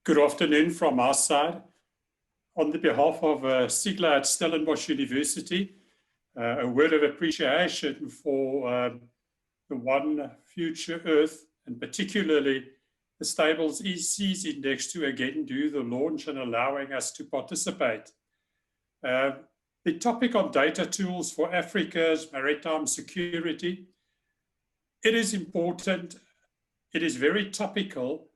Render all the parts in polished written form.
Good afternoon from our side. On the behalf of SIGLA at Stellenbosch University, a word of appreciation for the One Future Earth, and particularly the Stables Seas Index, to again do the launch and allowing us to participate. The topic of data tools for Africa's maritime security, it is important, it is very topical,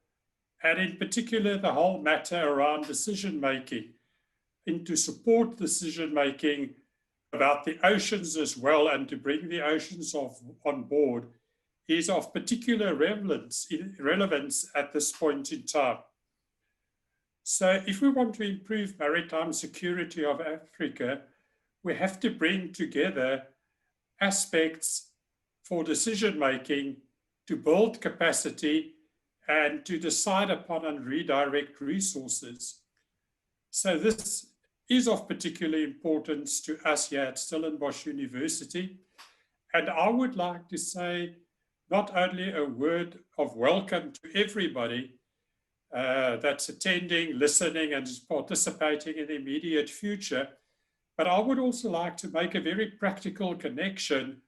and in particular the whole matter around decision-making, and to support decision-making about the oceans as well, and to bring the oceans on board, is of particular relevance at this point in time. So if we want to improve maritime security of Africa, we have to bring together aspects for decision-making to build capacity and to decide upon and redirect resources. So this is of particular importance to us here at Stellenbosch University. And I would like to say not only a word of welcome to everybody that's attending, listening, and participating in the immediate future, but I would also like to make a very practical connection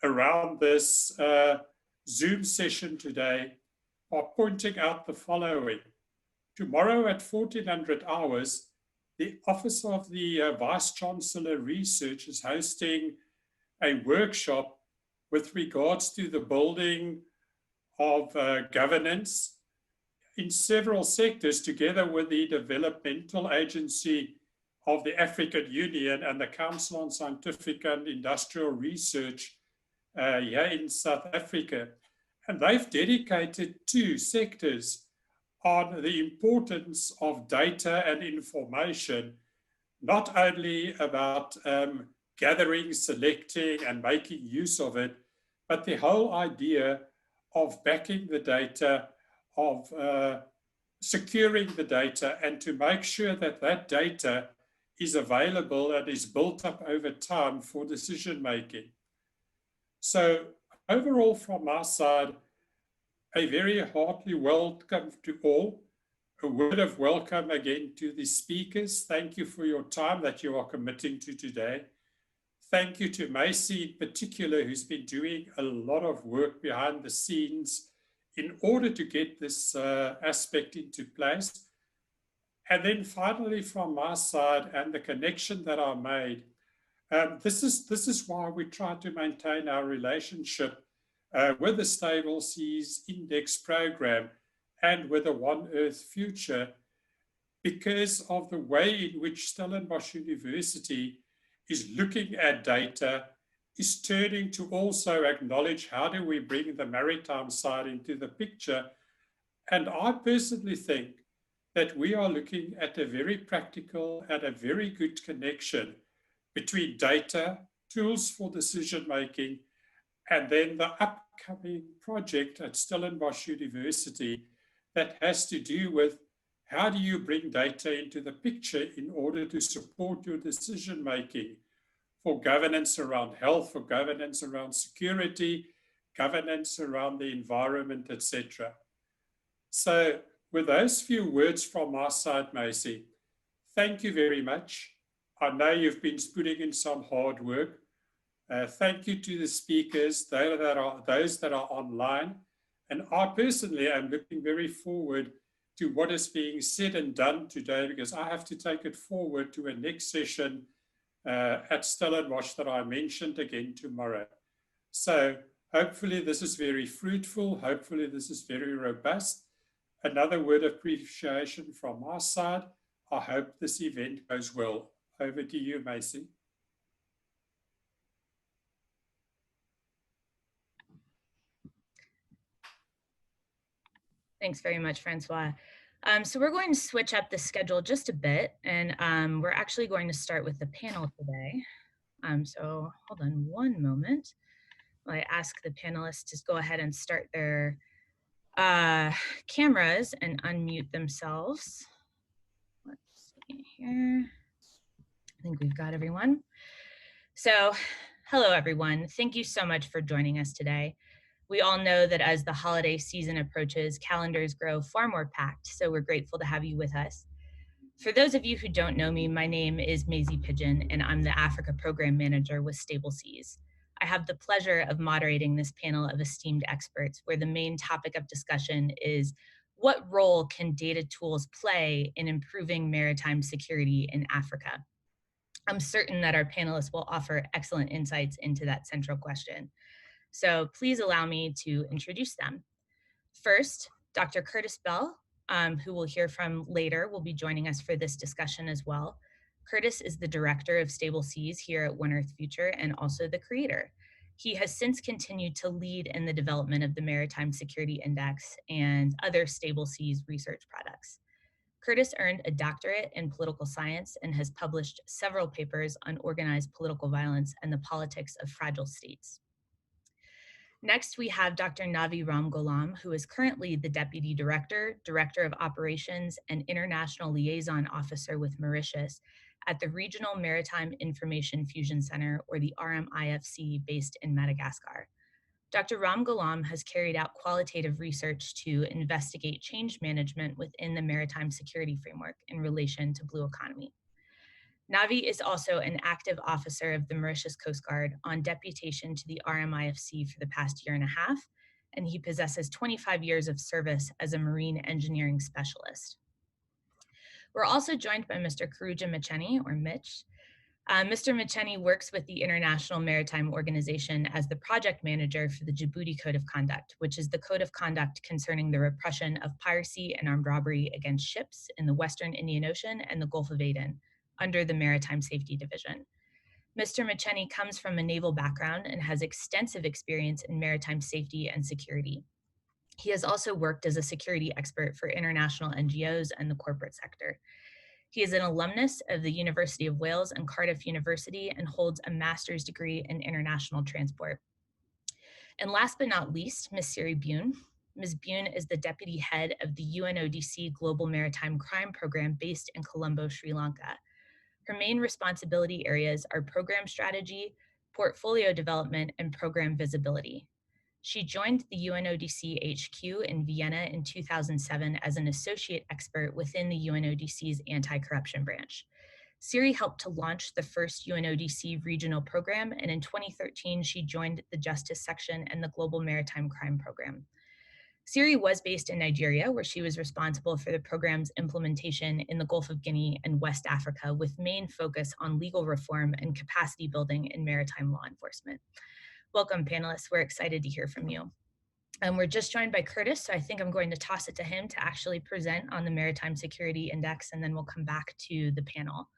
around this Zoom session today by pointing out the following. Tomorrow at 1400 hours, the Office of the Vice-Chancellor Research is hosting a workshop with regards to the building of governance in several sectors, together with the Developmental Agency of the African Union and the Council on Scientific and Industrial Research here in South Africa. And they've dedicated 2 sectors on the importance of data and information, not only about gathering, selecting, and making use of it, but the whole idea of backing the data, of securing the data, and to make sure that that data is available and is built up over time for decision making. So overall, from our side, a very hearty welcome to all. A word of welcome again to the speakers. Thank you for your time that you are committing to today. Thank you to Macy in particular, who's been doing a lot of work behind the scenes in order to get this aspect into place. And then finally, from my side and the connection that I made, this is why we try to maintain our relationship with the Stable Seas Index program and with the One Earth Future, because of the way in which Stellenbosch University is looking at data, is turning to also acknowledge how do we bring the maritime side into the picture. And I personally think that we are looking at a very practical and a very good connection between data, tools for decision making, and then the upcoming project at Stellenbosch University that has to do with how do you bring data into the picture in order to support your decision making for governance around health, for governance around security, governance around the environment, etc. So with those few words from our side, Macy, thank you very much. I know you've been putting in some hard work. Thank you to the speakers, those that are online. And I personally am looking very forward to what is being said and done today, because I have to take it forward to a next session at Stellenbosch that I mentioned again tomorrow. So hopefully this is very fruitful. Hopefully this is very robust. Another word of appreciation from my side. I hope this event goes well. Over to you, Macy. Thanks very much, Francois. So we're going to switch up the schedule just a bit, and we're actually going to start with the panel today. So hold on one moment while I ask the panelists to go ahead and start their cameras and unmute themselves. Let's see here. I think we've got everyone. So hello, everyone. Thank you so much for joining us today. We all know that as the holiday season approaches, calendars grow far more packed, so we're grateful to have you with us. For those of you who don't know me, my name is Maisie Pigeon, and I'm the Africa Program Manager with Stable Seas. I have the pleasure of moderating this panel of esteemed experts, where the main topic of discussion is what role can data tools play in improving maritime security in Africa? I'm certain that our panelists will offer excellent insights into that central question. So please allow me to introduce them. First, Dr. Curtis Bell, who we'll hear from later, will be joining us for this discussion as well. Curtis is the director of Stable Seas here at One Earth Future and also the creator. He has since continued to lead in the development of the Maritime Security Index and other Stable Seas research products. Curtis earned a doctorate in political science and has published several papers on organized political violence and the politics of fragile states. Next, we have Dr. Navi Ramgoolam, who is currently the Deputy Director, Director of Operations, and International Liaison Officer with Mauritius at the Regional Maritime Information Fusion Center, or the RMIFC, based in Madagascar. Dr. Ramgoolam has carried out qualitative research to investigate change management within the maritime security framework in relation to blue economy. Navi is also an active officer of the Mauritius Coast Guard on deputation to the RMIFC for the past year and a half, and he possesses 25 years of service as a marine engineering specialist. We're also joined by Mr. Karuja Macheni, or Mitch. Mr. Macheni works with the International Maritime Organization as the project manager for the Djibouti Code of Conduct, which is the code of conduct concerning the repression of piracy and armed robbery against ships in the Western Indian Ocean and the Gulf of Aden, under the Maritime Safety Division. Mr. Macheni comes from a naval background and has extensive experience in maritime safety and security. He has also worked as a security expert for international NGOs and the corporate sector. He is an alumnus of the University of Wales and Cardiff University and holds a master's degree in international transport. And last but not least, Ms. Siri Bune. Ms. Bune is the deputy head of the UNODC Global Maritime Crime Program based in Colombo, Sri Lanka. Her main responsibility areas are program strategy, portfolio development, and program visibility. She joined the UNODC HQ in Vienna in 2007 as an associate expert within the UNODC's anti-corruption branch. Siri helped to launch the first UNODC regional program, and in 2013, she joined the Justice Section and the Global Maritime Crime Program. Siri was based in Nigeria, where she was responsible for the program's implementation in the Gulf of Guinea and West Africa, with main focus on legal reform and capacity building in maritime law enforcement. Welcome, panelists. We're excited to hear from you. We're just joined by Curtis, so I think I'm going to toss it to him to actually present on the Maritime Security Index, and then we'll come back to the panel.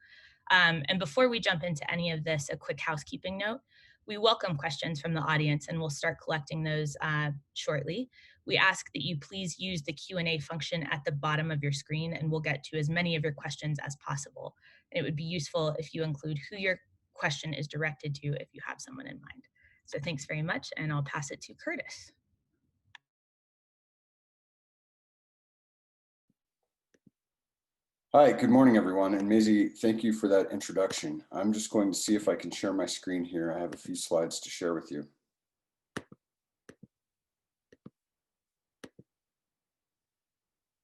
And before we jump into any of this, a quick housekeeping note. We welcome questions from the audience, and we'll start collecting those shortly. We ask that you please use the Q&A function at the bottom of your screen, and we'll get to as many of your questions as possible. And it would be useful if you include who your question is directed to if you have someone in mind. So thanks very much, and I'll pass it to Curtis. Hi, good morning, everyone. And Maisie, thank you for that introduction. I'm just going to see if I can share my screen here. I have a few slides to share with you.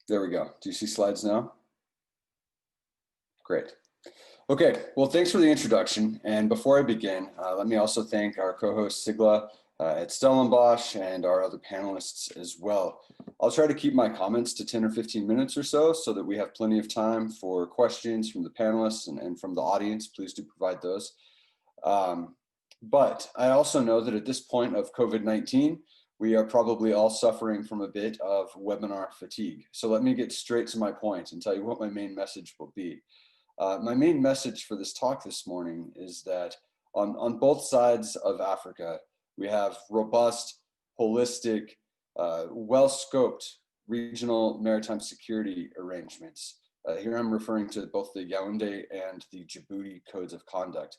There we go. Do you see slides now? Great. Okay, well, thanks for the introduction. And before I begin, let me also thank our co-host SIGLA at Stellenbosch and our other panelists as well. I'll try to keep my comments to 10 or 15 minutes or so that we have plenty of time for questions from the panelists and from the audience. Please do provide those. But I also know that at this point of COVID-19, we are probably all suffering from a bit of webinar fatigue. So let me get straight to my point and tell you what my main message will be. My main message for this talk this morning is that on both sides of Africa, we have robust, holistic, well-scoped regional maritime security arrangements. Here I'm referring to both the Yaoundé and the Djibouti codes of conduct.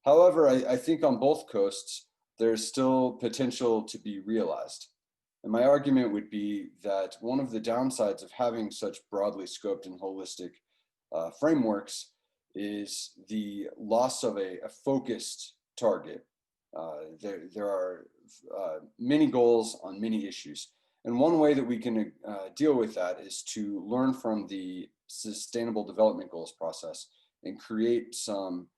However, I think on both coasts, there's still potential to be realized. And my argument would be that one of the downsides of having such broadly scoped and holistic frameworks is the loss of a focused target. There are many goals on many issues. And one way that we can deal with that is to learn from the Sustainable Development Goals process and create some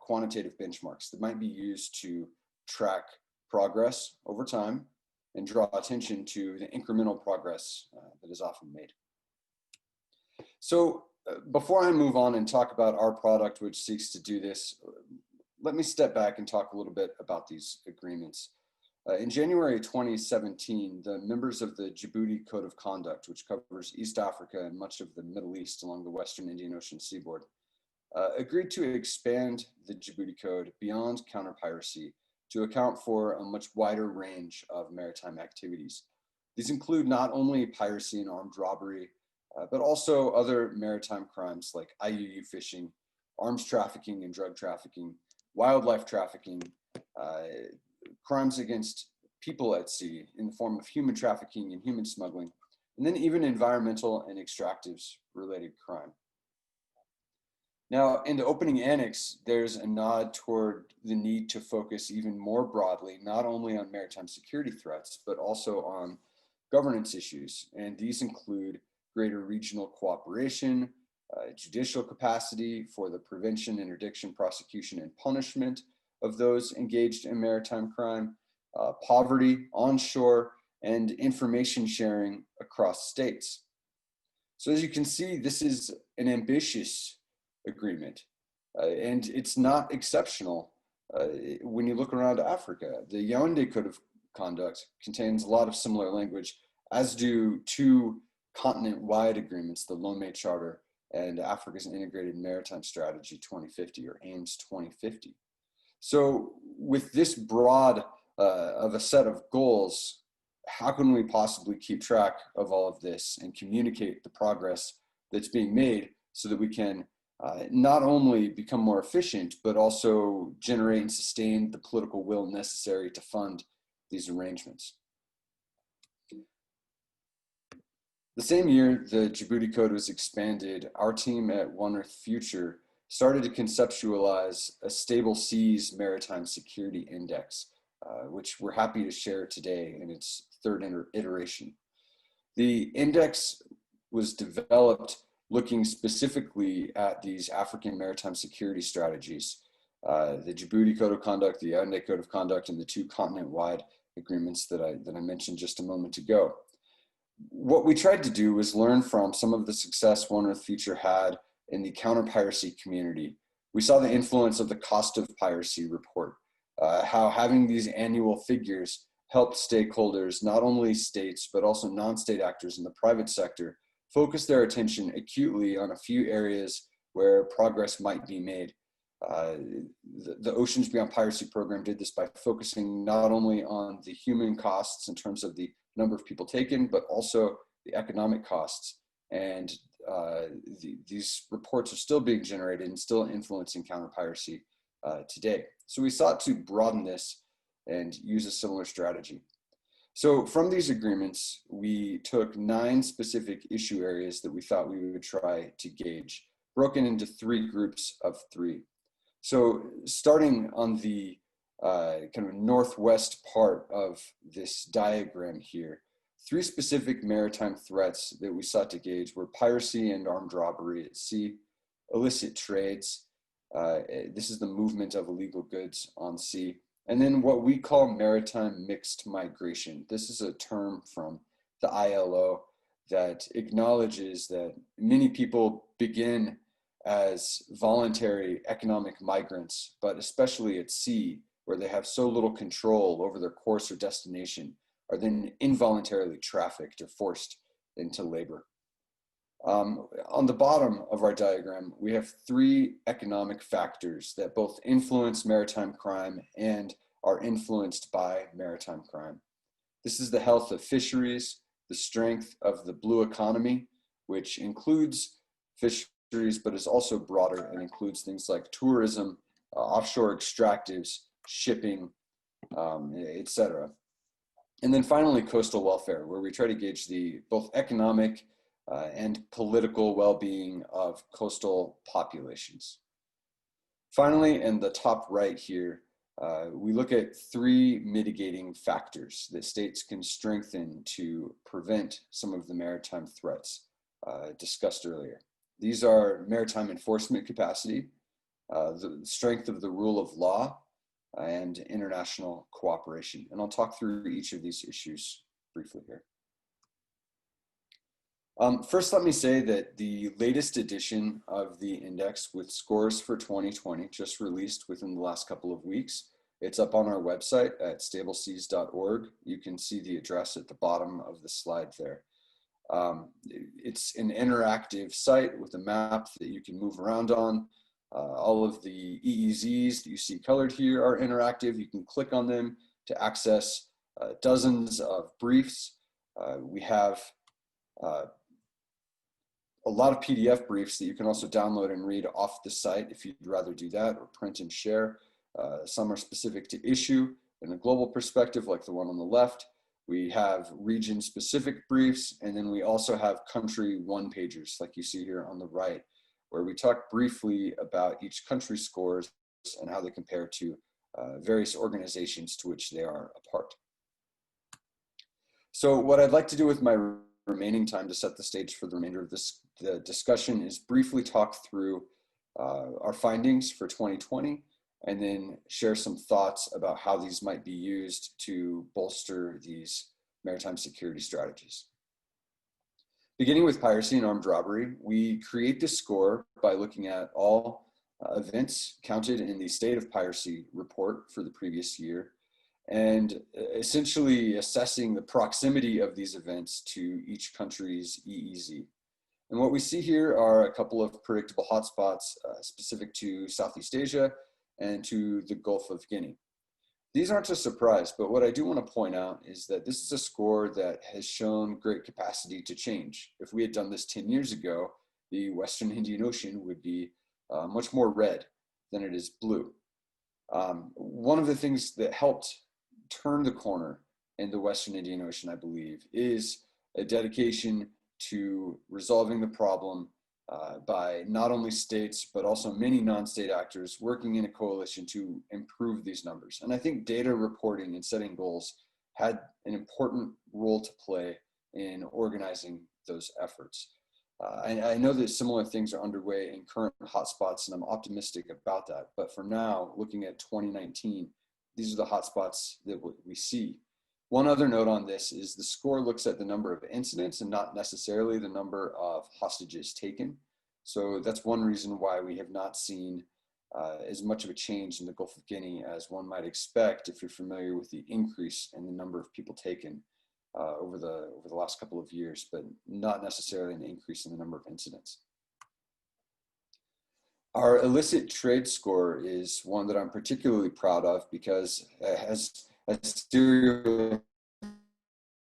quantitative benchmarks that might be used to track progress over time and draw attention to the incremental progress that is often made. So before I move on and talk about our product, which seeks to do this, let me step back and talk a little bit about these agreements. In January 2017, the members of the Djibouti Code of Conduct, which covers East Africa and much of the Middle East along the Western Indian Ocean seaboard, agreed to expand the Djibouti Code beyond counter-piracy to account for a much wider range of maritime activities. These include not only piracy and armed robbery, but also other maritime crimes like IUU fishing, arms trafficking and drug trafficking, wildlife trafficking, crimes against people at sea in the form of human trafficking and human smuggling, and then even environmental and extractives related crime. Now, in the opening annex, there's a nod toward the need to focus even more broadly, not only on maritime security threats, but also on governance issues. And these include greater regional cooperation, judicial capacity for the prevention, interdiction, prosecution, and punishment of those engaged in maritime crime, poverty onshore, and information sharing across states. So as you can see, this is an ambitious agreement, and it's not exceptional. When you look around Africa, the Yaoundé Code of Conduct contains a lot of similar language, as do two continent-wide agreements, the Lomé Charter and Africa's Integrated Maritime Strategy 2050, or AIMS 2050. So with this broad of a set of goals, how can we possibly keep track of all of this and communicate the progress that's being made so that we can not only become more efficient, but also generate and sustain the political will necessary to fund these arrangements? The same year the Djibouti Code was expanded, our team at One Earth Future started to conceptualize a Stable Seas Maritime Security Index, which we're happy to share today in its third iteration. The index was developed looking specifically at these African maritime security strategies, the Djibouti Code of Conduct, the Yaoundé Code of Conduct, and the two continent-wide agreements that I mentioned just a moment ago. What we tried to do was learn from some of the success One Earth Future had in the counter-piracy community. We saw the influence of the Cost of Piracy report, how having these annual figures helped stakeholders, not only states, but also non-state actors in the private sector, focus their attention acutely on a few areas where progress might be made. The Oceans Beyond Piracy program did this by focusing not only on the human costs in terms of the number of people taken, but also the economic costs. And these reports are still being generated and still influencing counter-piracy today. So we sought to broaden this and use a similar strategy. So from these agreements, we took 9 specific issue areas that we thought we would try to gauge, broken into 3 groups of 3. So starting on the kind of northwest part of this diagram here, 3 specific maritime threats that we sought to gauge were piracy and armed robbery at sea, illicit trades, this is the movement of illegal goods on sea, and then what we call maritime mixed migration. This is a term from the ILO that acknowledges that many people begin as voluntary economic migrants, but especially at sea, where they have so little control over their course or destination, are then involuntarily trafficked or forced into labor. On the bottom of our diagram, we have 3 economic factors that both influence maritime crime and are influenced by maritime crime. This is the health of fisheries, the strength of the blue economy, which includes fisheries, but is also broader and includes things like tourism, offshore extractives, shipping, etc. And then finally, coastal welfare, where we try to gauge the both economic and political well-being of coastal populations. Finally, in the top right here, we look at 3 mitigating factors that states can strengthen to prevent some of the maritime threats discussed earlier. These are maritime enforcement capacity, the strength of the rule of law, and international cooperation. And I'll talk through each of these issues briefly here. First, let me say that the latest edition of the index with scores for 2020 just released within the last couple of weeks. It's up on our website at stableseas.org. You can see the address at the bottom of the slide there. It's an interactive site with a map that you can move around on. All of the EEZs that you see colored here are interactive. You can click on them to access dozens of briefs. We have a lot of PDF briefs that you can also download and read off the site if you'd rather do that, or print and share. Some are specific to issue in a global perspective, like the one on the left. We have region-specific briefs, and then we also have country one-pagers, like you see here on the right, where we talk briefly about each country's scores and how they compare to various organizations to which they are a part. So what I'd like to do with my remaining time to set the stage for the remainder of this discussion is briefly talk through our findings for 2020, and then share some thoughts about how these might be used to bolster these maritime security strategies. Beginning with piracy and armed robbery, we create this score by looking at all events counted in the State of Piracy report for the previous year, and essentially assessing the proximity of these events to each country's EEZ. And what we see here are a couple of predictable hotspots specific to Southeast Asia and to the Gulf of Guinea. These aren't a surprise, but what I do want to point out is that this is a score that has shown great capacity to change. If we had done this 10 years ago, the Western Indian Ocean would be much more red than it is blue. One of the things that helped turn the corner in the Western Indian Ocean, I believe, is a dedication to resolving the problem by not only states, but also many non-state actors working in a coalition to improve these numbers. And I think data reporting and setting goals had an important role to play in organizing those efforts. I know that similar things are underway in current hotspots, and I'm optimistic about that. But for now, looking at 2019, these are the hotspots that we see. One other note on this is the score looks at the number of incidents and not necessarily the number of hostages taken. So that's one reason why we have not seen as much of a change in the Gulf of Guinea as one might expect if you're familiar with the increase in the number of people taken over the last couple of years, but not necessarily an increase in the number of incidents. Our illicit trade score is one that I'm particularly proud of because it has a stereo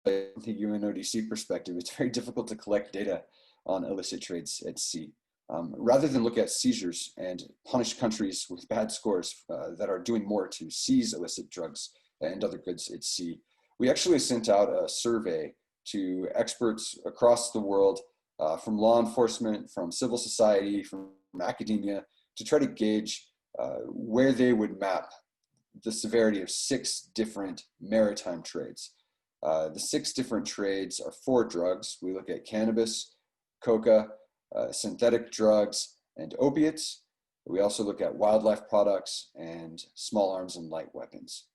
the UNODC perspective. It's very difficult to collect data on illicit trades at sea. Rather than look at seizures and punish countries with bad scores that are doing more to seize illicit drugs and other goods at sea, we actually sent out a survey to experts across the world, from law enforcement, from civil society, from academia, to try to gauge where they would map the severity of 6 different maritime trades. The 6 different trades are 4 drugs. We look at cannabis, coca, synthetic drugs, and opiates. We also look at wildlife products and small arms and light weapons.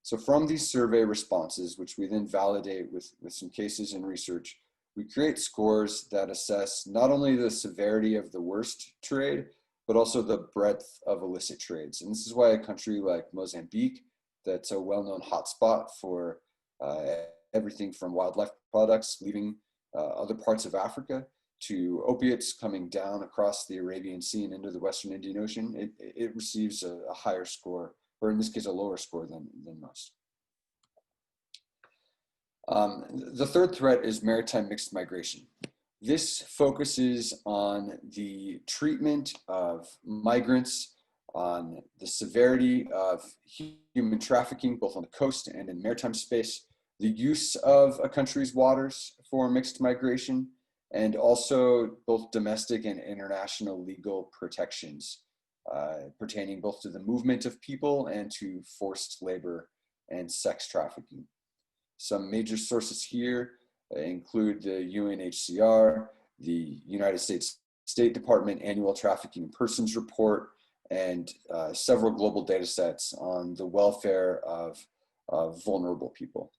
So from these survey responses, which we then validate with some cases and research, we create scores that assess not only the severity of the worst trade, but also the breadth of illicit trades. And this is why a country like Mozambique, that's a well-known hotspot for everything from wildlife products leaving other parts of Africa to opiates coming down across the Arabian Sea and into the Western Indian Ocean, it receives a higher score, or in this case, a lower score than most. The third threat is maritime mixed migration. This focuses on the treatment of migrants, on the severity of human trafficking, both on the coast and in maritime space, the use of a country's waters for mixed migration, and also both domestic and international legal protections pertaining both to the movement of people and to forced labor and sex trafficking. Some major sources here include the UNHCR, the United States State Department Annual Trafficking in Persons Report, and several global data sets on the welfare of vulnerable people.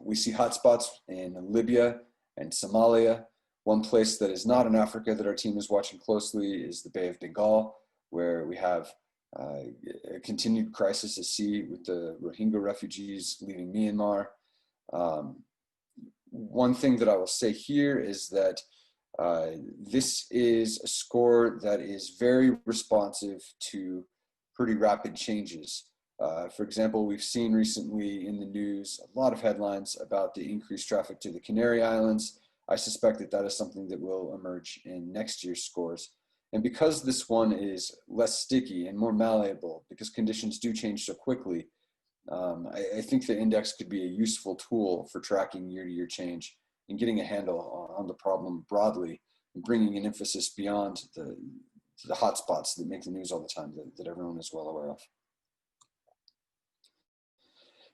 We see hotspots in Libya and Somalia. One place that is not in Africa that our team is watching closely is the Bay of Bengal, where we have a continued crisis at sea with the Rohingya refugees leaving Myanmar. One thing that I will say here is that this is a score that is very responsive to pretty rapid changes. For example, we've seen recently in the news a lot of headlines about the increased traffic to the Canary Islands. I suspect that that is something that will emerge in next year's scores. And because this one is less sticky and more malleable, because conditions do change so quickly, I think the index could be a useful tool for tracking year-to-year change and getting a handle on the problem broadly and bringing an emphasis beyond the hotspots that make the news all the time that everyone is well aware of.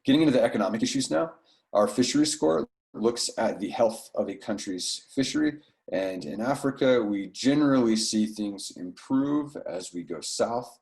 Getting into the economic issues now, our fishery score looks at the health of a country's fishery. And in Africa, we generally see things improve as we go south.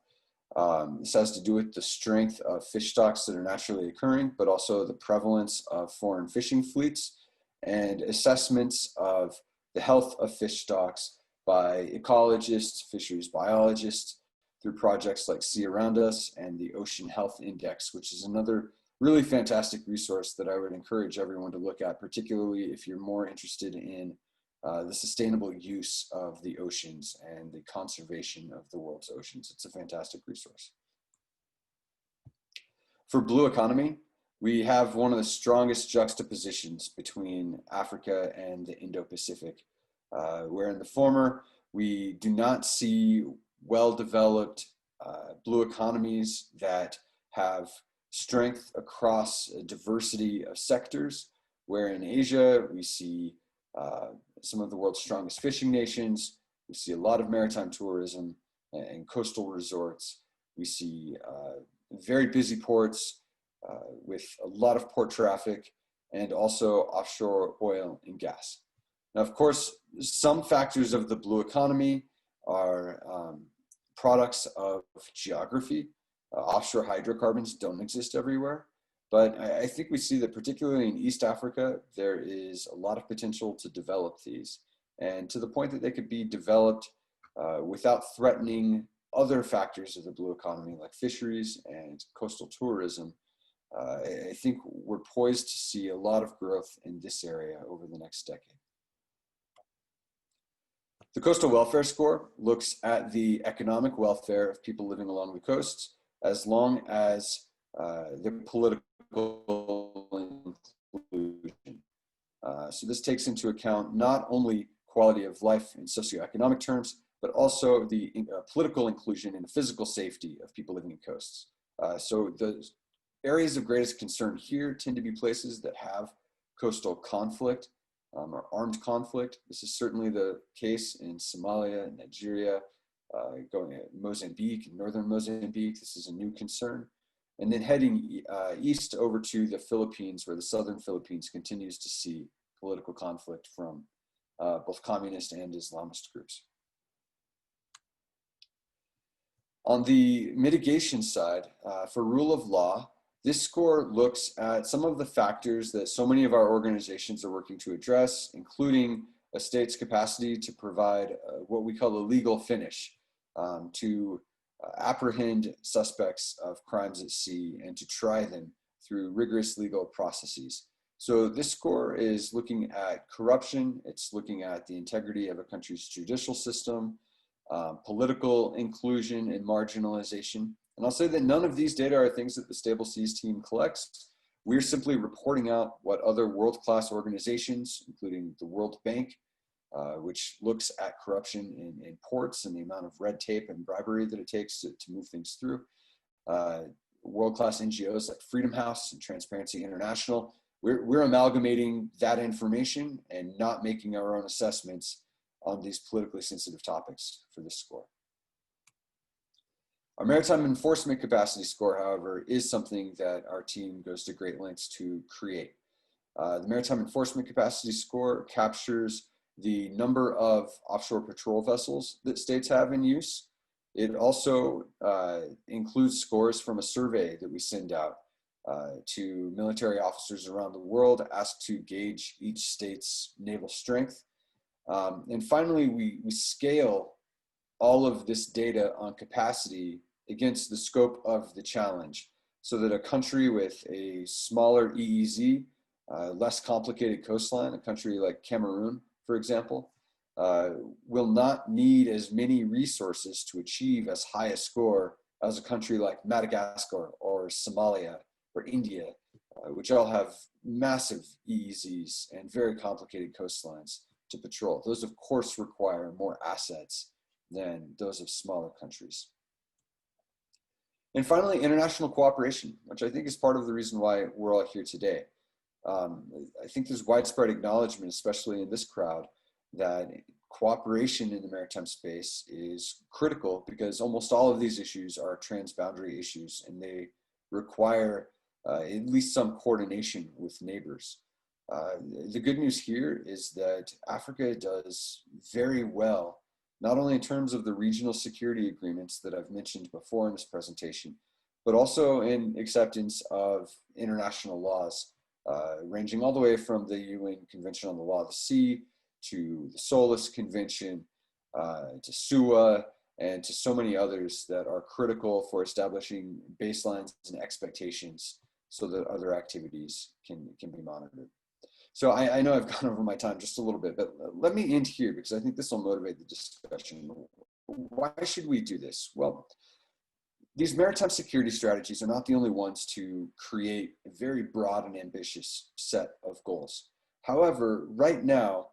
This has to do with the strength of fish stocks that are naturally occurring, but also the prevalence of foreign fishing fleets and assessments of the health of fish stocks by ecologists, fisheries biologists, through projects like Sea Around Us and the Ocean Health Index, which is another really fantastic resource that I would encourage everyone to look at, particularly if you're more interested in the sustainable use of the oceans and the conservation of the world's oceans. It's a fantastic resource. For blue economy, we have one of the strongest juxtapositions between Africa and the Indo-Pacific, where in the former, we do not see well-developed blue economies that have strength across a diversity of sectors, where in Asia, we see some of the world's strongest fishing nations. We see a lot of maritime tourism and coastal resorts. We see very busy ports with a lot of port traffic and also offshore oil and gas. Now, of course, some factors of the blue economy are products of geography. Offshore hydrocarbons don't exist everywhere. But I think we see that particularly in East Africa, there is a lot of potential to develop these, and to the point that they could be developed without threatening other factors of the blue economy like fisheries and coastal tourism. I think we're poised to see a lot of growth in this area over the next decade. The Coastal Welfare Score looks at the economic welfare of people living along the coasts, as long as the political inclusion. So this takes into account not only quality of life in socioeconomic terms, but also the political inclusion and the physical safety of people living in coasts. So the areas of greatest concern here tend to be places that have coastal conflict or armed conflict. This is certainly the case in Somalia, Nigeria, going at Mozambique, northern Mozambique. This is a new concern. And then heading east over to the Philippines, where the southern Philippines continues to see political conflict from both communist and Islamist groups. On the mitigation side, for rule of law, this score looks at some of the factors that so many of our organizations are working to address, including a state's capacity to provide what we call a legal finish, to apprehend suspects of crimes at sea and to try them through rigorous legal processes. So this score is looking at corruption, it's looking at the integrity of a country's judicial system, political inclusion and marginalization. And I'll say that none of these data are things that the Stable Seas team collects. We're simply reporting out what other world-class organizations, including the World Bank, which looks at corruption in ports and the amount of red tape and bribery that it takes to move things through. World-class NGOs like Freedom House and Transparency International, we're amalgamating that information and not making our own assessments on these politically sensitive topics for this score. Our maritime enforcement capacity score, however, is something that our team goes to great lengths to create. The maritime enforcement capacity score captures the number of offshore patrol vessels that states have in use. It also includes scores from a survey that we send out to military officers around the world, asked to gauge each state's naval strength. And finally, we scale all of this data on capacity against the scope of the challenge, so that a country with a smaller EEZ, less complicated coastline, a country like Cameroon, for example, will not need as many resources to achieve as high a score as a country like Madagascar or Somalia or India, which all have massive EEZs and very complicated coastlines to patrol. Those, of course, require more assets than those of smaller countries. And finally, international cooperation, which I think is part of the reason why we're all here today. I think there's widespread acknowledgement, especially in this crowd, that cooperation in the maritime space is critical, because almost all of these issues are transboundary issues, and they require at least some coordination with neighbors. The good news here is that Africa does very well, not only in terms of the regional security agreements that I've mentioned before in this presentation, but also in acceptance of international laws, ranging all the way from the UN Convention on the Law of the Sea to the SOLAS Convention, to SUA, and to so many others that are critical for establishing baselines and expectations so that other activities can be monitored. So I know I've gone over my time just a little bit, but let me end here, because I think this will motivate the discussion. Why should we do this? Well, these maritime security strategies are not the only ones to create a very broad and ambitious set of goals. However, right now,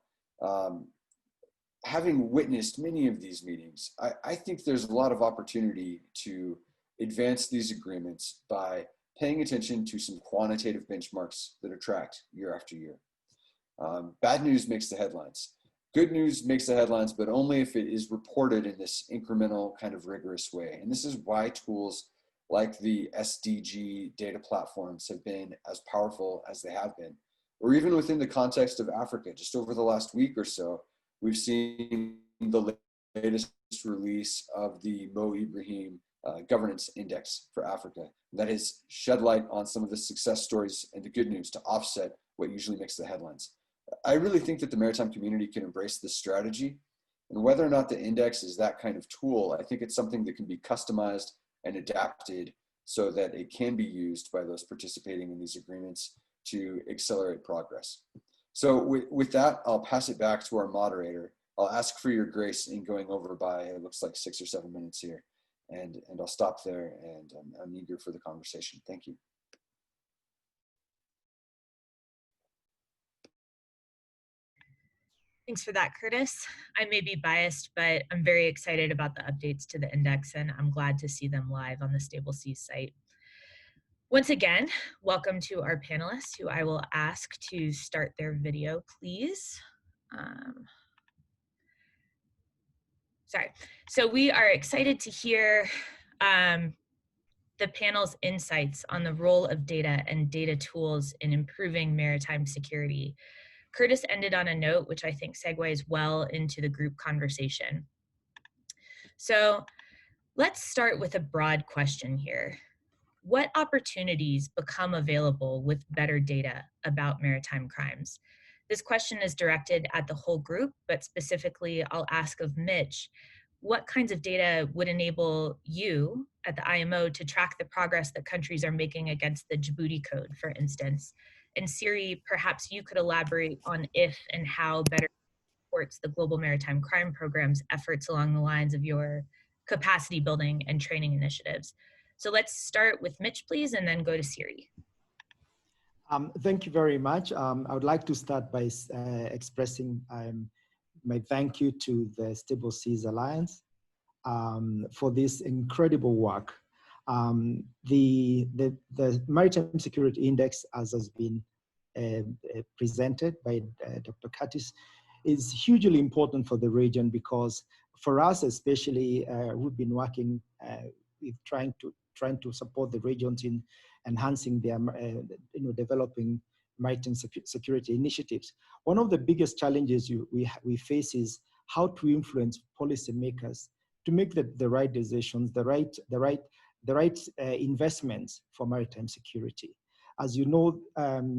having witnessed many of these meetings, I think there's a lot of opportunity to advance these agreements by paying attention to some quantitative benchmarks that are tracked year after year. Bad news makes the headlines. Good news makes the headlines, but only if it is reported in this incremental kind of rigorous way. And this is why tools like the SDG data platforms have been as powerful as they have been. Or even within the context of Africa, just over the last week or so, we've seen the latest release of the Mo Ibrahim Governance Index for Africa. That has shed light on some of the success stories and the good news to offset what usually makes the headlines. I really think that the maritime community can embrace this strategy, and whether or not the index is that kind of tool, I think it's something that can be customized and adapted so that it can be used by those participating in these agreements to accelerate progress. So with that, I'll pass it back to our moderator. I'll ask for your grace in going over by, it looks like 6 or 7 minutes here, and I'll stop there, and I'm eager for the conversation. Thank you. Thanks for that, Curtis. I may be biased, but I'm very excited about the updates to the index, and I'm glad to see them live on the Stable Seas site. Once again, welcome to our panelists, who I will ask to start their video, please. Sorry. So we are excited to hear the panel's insights on the role of data and data tools in improving maritime security. Curtis ended on a note which I think segues well into the group conversation. So let's start with a broad question here. What opportunities become available with better data about maritime crimes? This question is directed at the whole group, but specifically I'll ask of Mitch, what kinds of data would enable you at the IMO to track the progress that countries are making against the Djibouti Code, for instance? And Siri, perhaps you could elaborate on if and how better supports the Global Maritime Crime Program's efforts along the lines of your capacity building and training initiatives. So let's start with Mitch, please, and then go to Siri. Thank you very much. I would like to start by expressing my thank you to the Stable Seas Alliance for this incredible work. The Maritime Security Index, as has been presented by Dr. Curtis, is hugely important for the region, because for us especially, we've been working trying to support the regions in enhancing their developing maritime security initiatives. One of the biggest challenges we face is how to influence policymakers to make the right decisions, the right investments for maritime security. As you know,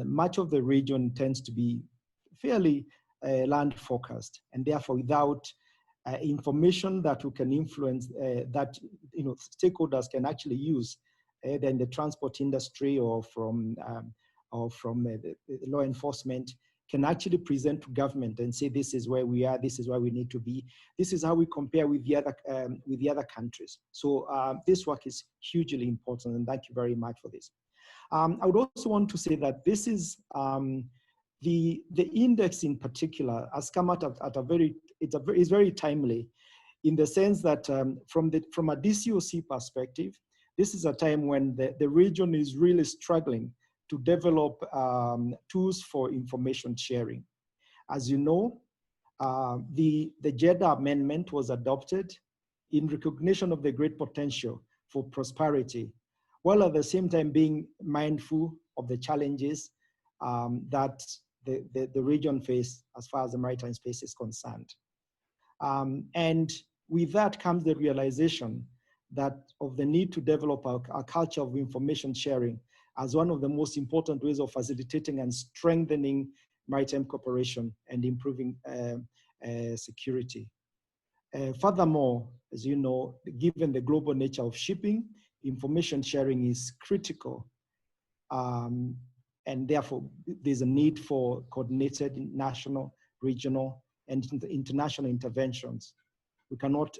much of the region tends to be fairly land focused, and therefore without information that we can influence, that stakeholders can actually use, either in the transport industry or from the law enforcement, can actually present to government and say, this is where we are, this is where we need to be, this is how we compare with the other countries. So this work is hugely important, and thank you very much for this. I would also want to say that this is the index in particular has come out at a very, it's very timely, in the sense that from a DCOC perspective, this is a time when the region is really struggling to develop tools for information sharing. As you know, the JEDA amendment was adopted in recognition of the great potential for prosperity, while at the same time being mindful of the challenges that the region faces as far as the maritime space is concerned. And with that comes the realization that of the need to develop a culture of information sharing as one of the most important ways of facilitating and strengthening maritime cooperation and improving security. Furthermore, as you know, given the global nature of shipping, information sharing is critical. And therefore, there's a need for coordinated national, regional, and international interventions. We cannot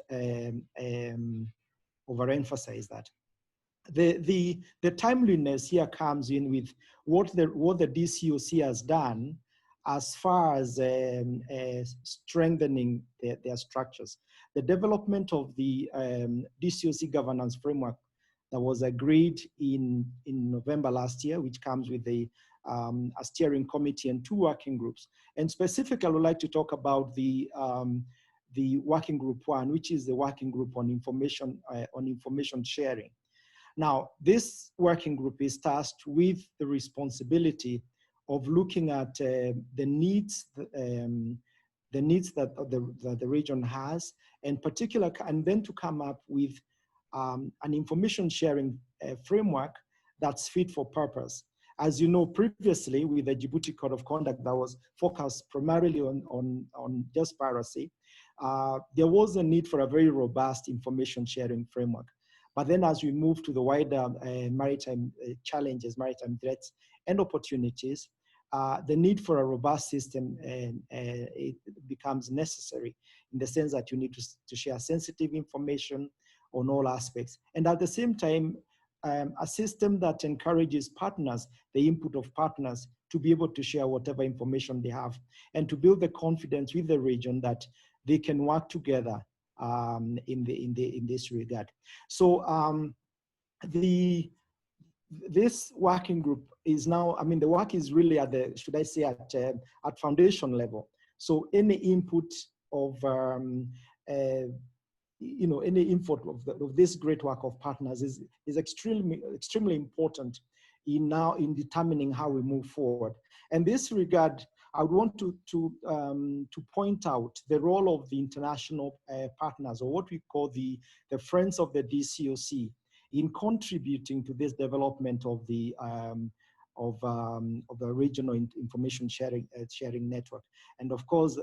overemphasize that. The timeliness here comes in with what the DCOC has done as far as strengthening their structures. The development of the DCOC governance framework that was agreed in November last year, which comes with a steering committee and 2 working groups. And specifically, I would like to talk about the working group 1, which is the working group on information sharing. Now, this working group is tasked with the responsibility of looking at the needs that the region has, and then to come up with an information sharing framework that's fit for purpose. As you know, previously with the Djibouti Code of Conduct that was focused primarily on just piracy, there was a need for a very robust information sharing framework. But then as we move to the wider maritime challenges, maritime threats and opportunities, the need for a robust system it becomes necessary, in the sense that you need to share sensitive information on all aspects. And at the same time, a system that encourages partners, the input of partners, to be able to share whatever information they have, and to build the confidence with the region that they can work together in this regard. So this working group is now, I mean, the work is really at the, should I say, at foundation level. So any input of any input of this great work of partners is extremely important in determining how we move forward. And this regard, I would want to point out the role of the international partners, or what we call the friends of the DCOC, in contributing to this development of the regional information sharing network. And of course,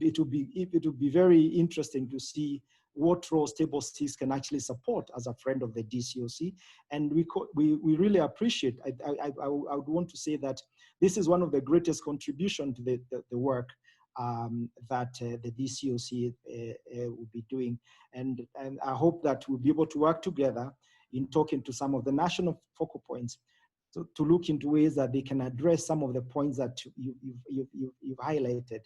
it would be very interesting to see what role Stable Seas can actually support as a friend of the DCOC. And we really appreciate, I would want to say that this is one of the greatest contributions to the work that the DCOC will be doing. And I hope that we'll be able to work together in talking to some of the national focal points to look into ways that they can address some of the points that you've highlighted.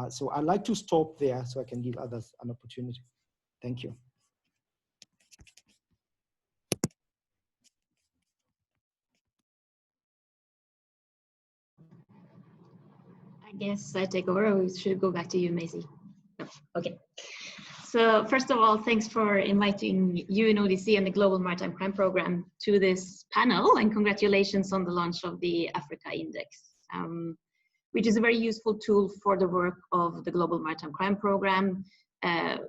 So I'd like to stop there so I can give others an opportunity. Thank you. I guess I take over, or we should go back to you, Maisie? No. Okay. So first of all, thanks for inviting UNODC and the Global Maritime Crime Program to this panel, and congratulations on the launch of the Africa Index, which is a very useful tool for the work of the Global Maritime Crime Program,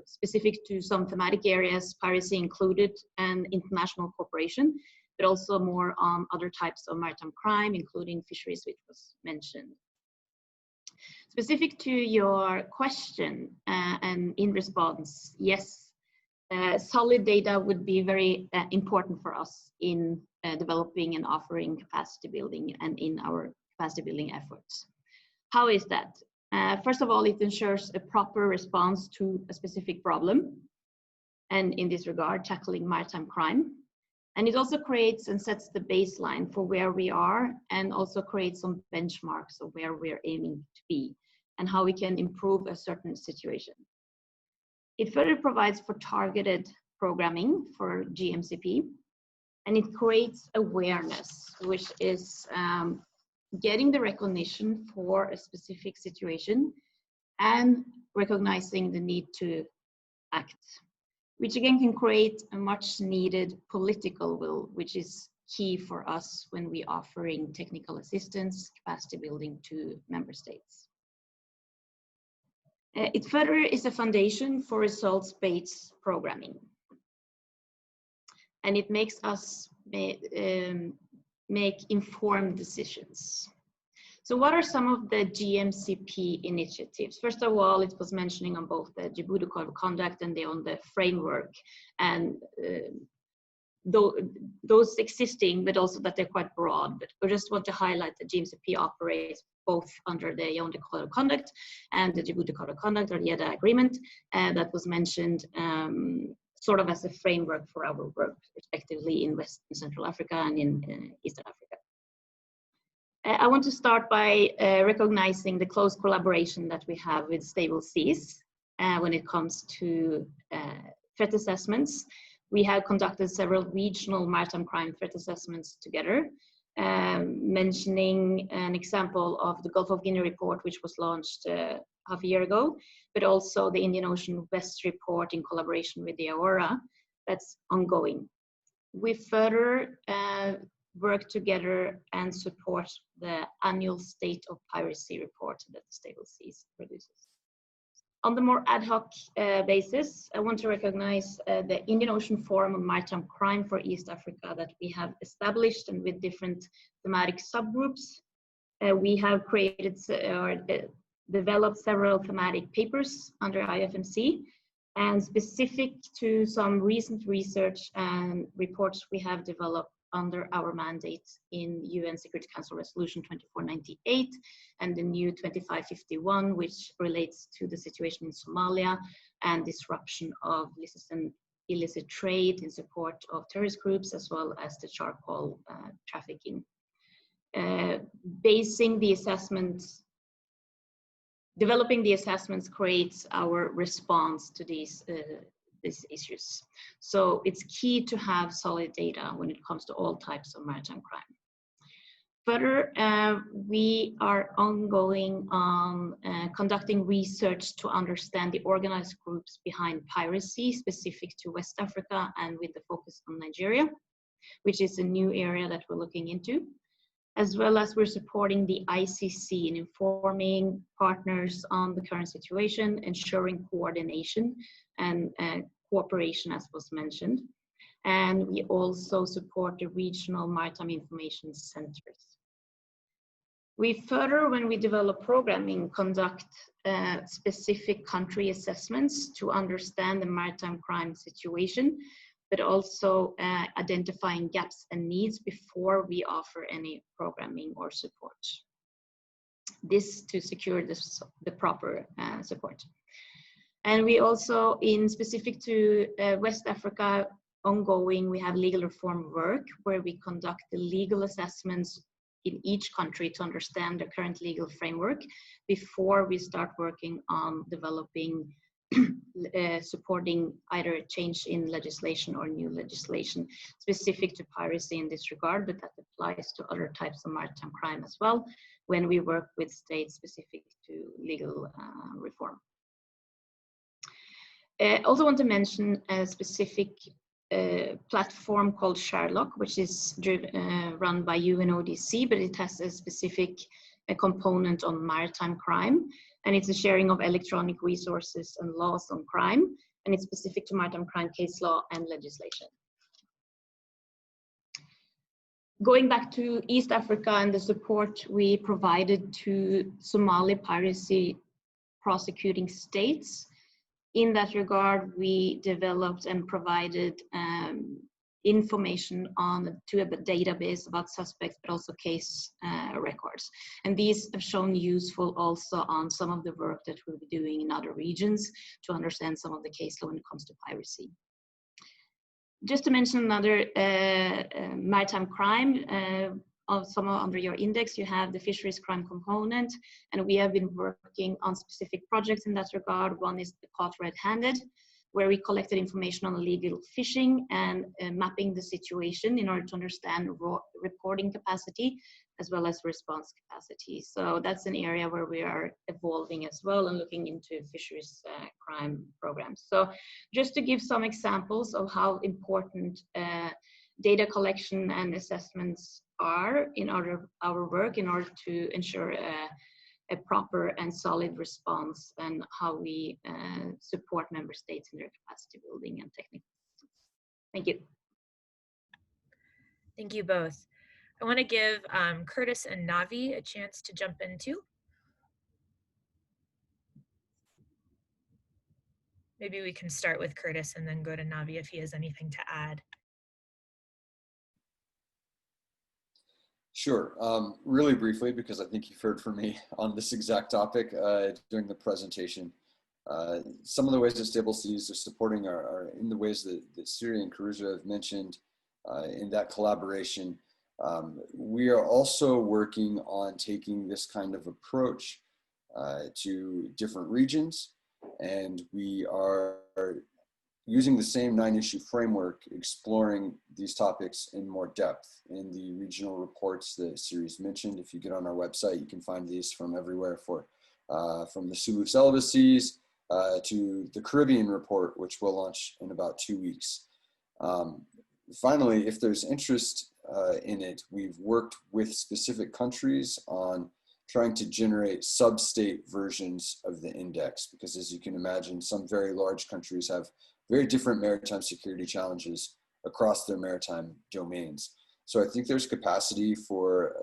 specific to some thematic areas, piracy included, and international cooperation, but also more on other types of maritime crime, including fisheries, which was mentioned. Specific to your question, and in response, yes, solid data would be very important for us in developing and offering capacity building and in our capacity building efforts. How is that? First of all, it ensures a proper response to a specific problem, and in this regard, tackling maritime crime. And it also creates and sets the baseline for where we are, and also creates some benchmarks of where we're aiming to be and how we can improve a certain situation. It further provides for targeted programming for GMCP, and it creates awareness, which is getting the recognition for a specific situation and recognizing the need to act, which again can create a much needed political will, which is key for us when we offering technical assistance, capacity building to member states. It further is a foundation for results-based programming. And it makes us make informed decisions. So what are some of the GMCP initiatives? First of all, it was mentioning on both the Djibouti Code of Conduct and on the framework, and those existing, but also that they're quite broad. But I just want to highlight that GMCP operates both under the Yaoundé Code of Conduct and the Djibouti Code of Conduct, or the Yeda Agreement, that was mentioned sort of as a framework for our work, respectively, in West and Central Africa and in Eastern Africa. I want to start by recognizing the close collaboration that we have with Stable Seas when it comes to threat assessments. We have conducted several regional maritime crime threat assessments together, mentioning an example of the Gulf of Guinea report, which was launched half a year ago, but also the Indian Ocean West report in collaboration with the Aurora, that's ongoing. We further work together and support the annual State of Piracy report that the Stable Seas produces. On the more ad hoc basis, I want to recognize the Indian Ocean Forum on Maritime Crime for East Africa that we have established, and with different thematic subgroups. We have created or developed several thematic papers under IFMC, and specific to some recent research and reports we have developed under our mandate in UN Security Council Resolution 2498 and the new 2551, which relates to the situation in Somalia and disruption of illicit trade in support of terrorist groups, as well as the charcoal trafficking. Basing the assessments, developing the assessments creates our response to these issues. So it's key to have solid data when it comes to all types of maritime crime. Further, we are ongoing on conducting research to understand the organized groups behind piracy, specific to West Africa and with the focus on Nigeria, which is a new area that we're looking into. As well as we're supporting the ICC in informing partners on the current situation, ensuring coordination and cooperation, as was mentioned. And we also support the regional maritime information centers. We further, when we develop programming, conduct specific country assessments to understand the maritime crime situation, but also identifying gaps and needs before we offer any programming or support. This to secure the proper support. And we also, in specific to West Africa, ongoing, we have legal reform work where we conduct the legal assessments in each country to understand the current legal framework before we start working on developing supporting either a change in legislation or new legislation specific to piracy in this regard, but that applies to other types of maritime crime as well when we work with states specific to legal reform. Also want to mention a specific platform called Sherlock, which is run by UNODC, but it has a specific component on maritime crime, and it's a sharing of electronic resources and laws on crime, and it's specific to maritime crime case law and legislation. Going back to East Africa and the support we provided to Somali piracy prosecuting states, in that regard, we developed and provided information to a database about suspects, but also case records. And these have shown useful also on some of the work that we'll be doing in other regions to understand some of the case law when it comes to piracy. Just to mention another maritime crime, under your index, you have the fisheries crime component, and we have been working on specific projects in that regard. One is the Caught Red-Handed, where we collected information on illegal fishing and mapping the situation in order to understand reporting capacity as well as response capacity. So that's an area where we are evolving as well and looking into fisheries crime programs. So just to give some examples of how important data collection and assessments are in our work in order to ensure a proper and solid response, and how we support member states in their capacity building and technical assistance. Thank you. Thank you both. I want to give Curtis and Navi a chance to jump in too. Maybe we can start with Curtis and then go to Navi if he has anything to add. Sure. Really briefly, because I think you've heard from me on this exact topic during the presentation. Some of the ways that Stable Seas are supporting are in the ways that Siri and Karuza have mentioned in that collaboration. We are also working on taking this kind of approach to different regions, and we are using the same 9-issue framework, exploring these topics in more depth in the regional reports that Siri's mentioned. If you get on our website, you can find these from everywhere, from the Sulu Celibacies to the Caribbean report, which will launch in about 2 weeks. Finally, if there's interest in it, we've worked with specific countries on trying to generate sub-state versions of the index, because as you can imagine, some very large countries have very different maritime security challenges across their maritime domains. So I think there's capacity for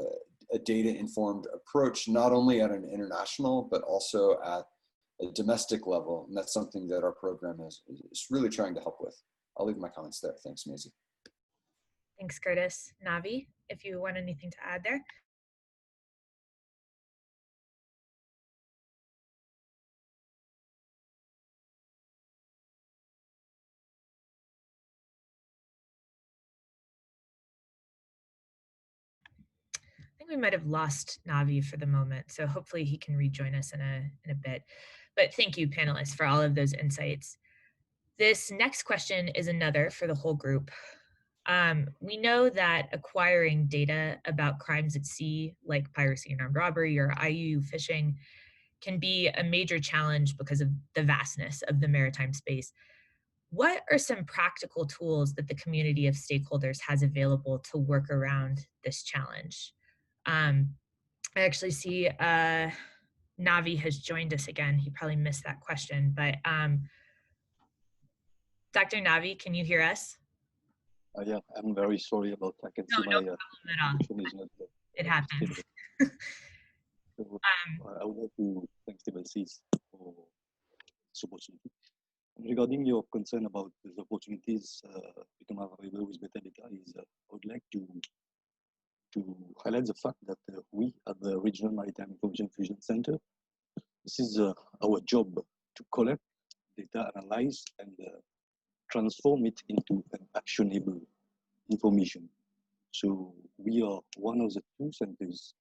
a data-informed approach, not only at an international, but also at a domestic level. And that's something that our program is really trying to help with. I'll leave my comments there. Thanks, Maisie. Thanks, Curtis. Navi, if you want anything to add there. I think we might have lost Navi for the moment, so hopefully he can rejoin us in a bit. But thank you, panelists, for all of those insights. This next question is another for the whole group. We know that acquiring data about crimes at sea, like piracy and armed robbery or IUU fishing, can be a major challenge because of the vastness of the maritime space. What are some practical tools that the community of stakeholders has available to work around this challenge? I actually see Navi has joined us again. He probably missed that question, but Dr. Navi, can you hear us? Yeah, I'm very sorry about that. I can see no my problem at all. It happens. So, I would like to thank Stable Seas for this opportunity. And regarding your concern about the opportunities become available with better data, I would like to highlight the fact that we at the Regional Maritime Information Fusion Center, this is our job to collect data, analyze, and transform it into an actionable information. So we are one of the 2 centers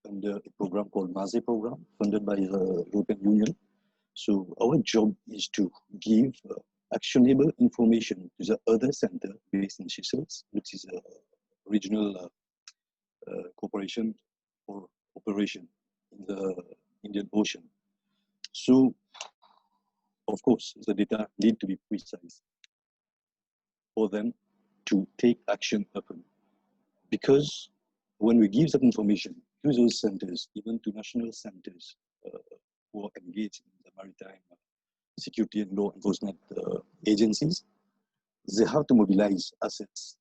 under a program called MASE program, funded by the European Union. So our job is to give actionable information to the other center based in Seychelles, which is a regional corporation or operation in the Indian Ocean. So of course, the data need to be precise for them to take action upon. Because when we give that information to those centers, even to national centers who are engaged in the maritime security and law enforcement agencies, they have to mobilize assets,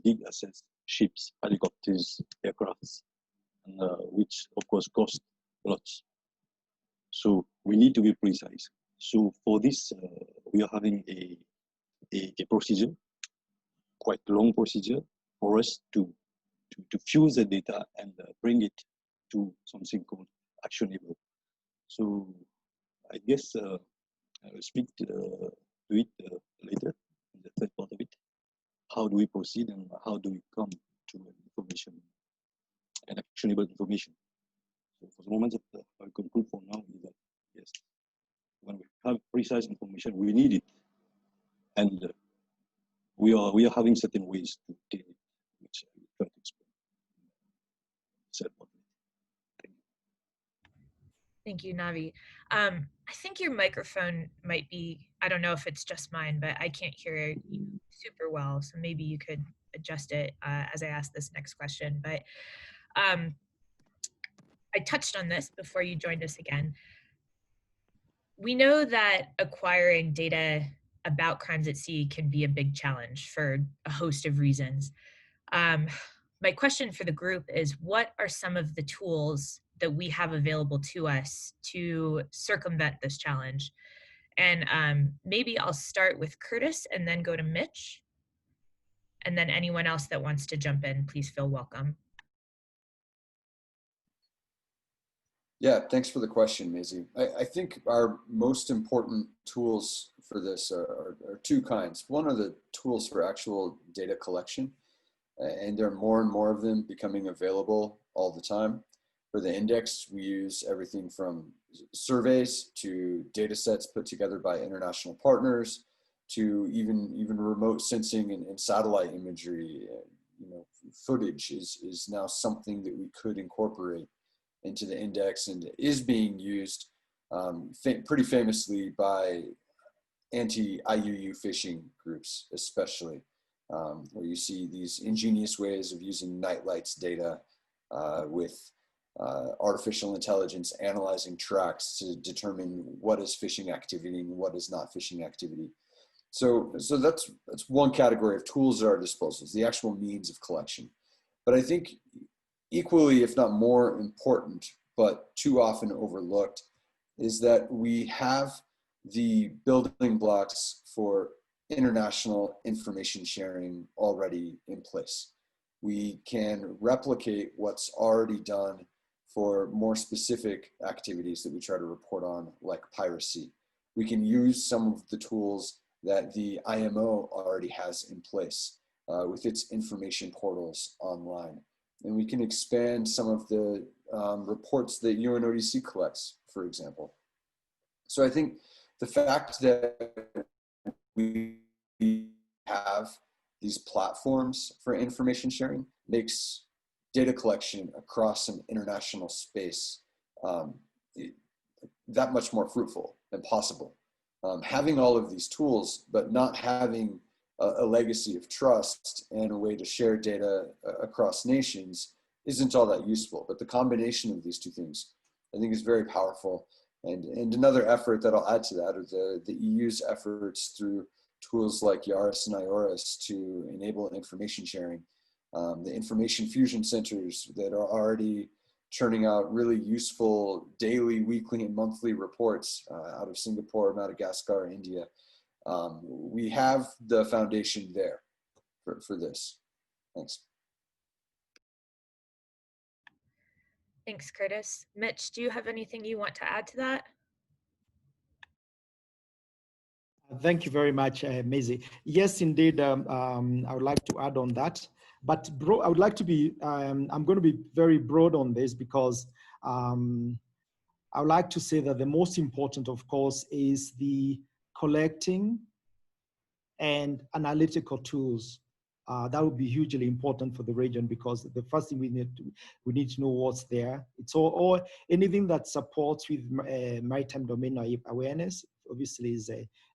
big assets, ships, helicopters, aircrafts, and, which of course cost lots. So we need to be precise. So for this, we are having a procedure, quite long procedure, for us to fuse the data and bring it to something called actionable. So I guess I'll speak to it later in the third part of it. How do we proceed and how do we come to information and actionable information? So for the moment, I conclude for now is that yes, when we have precise information, we need it, and we are having certain ways to obtain it, which I will try to explain. Thank you, Navi. I think your microphone might be, I don't know if it's just mine, but I can't hear you super well. So maybe you could adjust it as I ask this next question. But I touched on this before you joined us again. We know that acquiring data about crimes at sea can be a big challenge for a host of reasons. My question for the group is, what are some of the tools that we have available to us to circumvent this challenge? And maybe I'll start with Curtis and then go to Mitch. And then anyone else that wants to jump in, please feel welcome. Yeah, thanks for the question, Maisie. I think our most important tools for this are two kinds. One are the tools for actual data collection, and there are more and more of them becoming available all the time. For the index, we use everything from surveys to data sets put together by international partners to even remote sensing and satellite imagery. Footage is now something that we could incorporate into the index and is being used pretty famously by anti-IUU fishing groups, especially, where you see these ingenious ways of using nightlights data with artificial intelligence analyzing tracks to determine what is fishing activity and what is not fishing activity. So that's one category of tools at our disposal, the actual means of collection. But I think equally, if not more important, but too often overlooked, is that we have the building blocks for international information sharing already in place. We can replicate what's already done for more specific activities that we try to report on, like piracy. We can use some of the tools that the IMO already has in place with its information portals online. And we can expand some of the reports that UNODC collects, for example. So I think the fact that we have these platforms for information sharing makes data collection across an international space that much more fruitful and possible. Having all of these tools, but not having a legacy of trust and a way to share data across nations isn't all that useful. But the combination of these two things, I think, is very powerful. And another effort that I'll add to that are the EU's efforts through tools like YARIS and IORIS to enable information sharing. The information fusion centers that are already churning out really useful daily, weekly, and monthly reports out of Singapore, Madagascar, India. We have the foundation there for this. Thanks. Thanks, Curtis. Mitch, do you have anything you want to add to that? Thank you very much, Maisie. Yes, indeed, I would like to add on that. But I would like to be, I'm going to be very broad on this because I would like to say that the most important, of course, is the collecting and analytical tools. That would be hugely important for the region because the first thing we need to know what's there. It's all anything that supports with maritime domain awareness obviously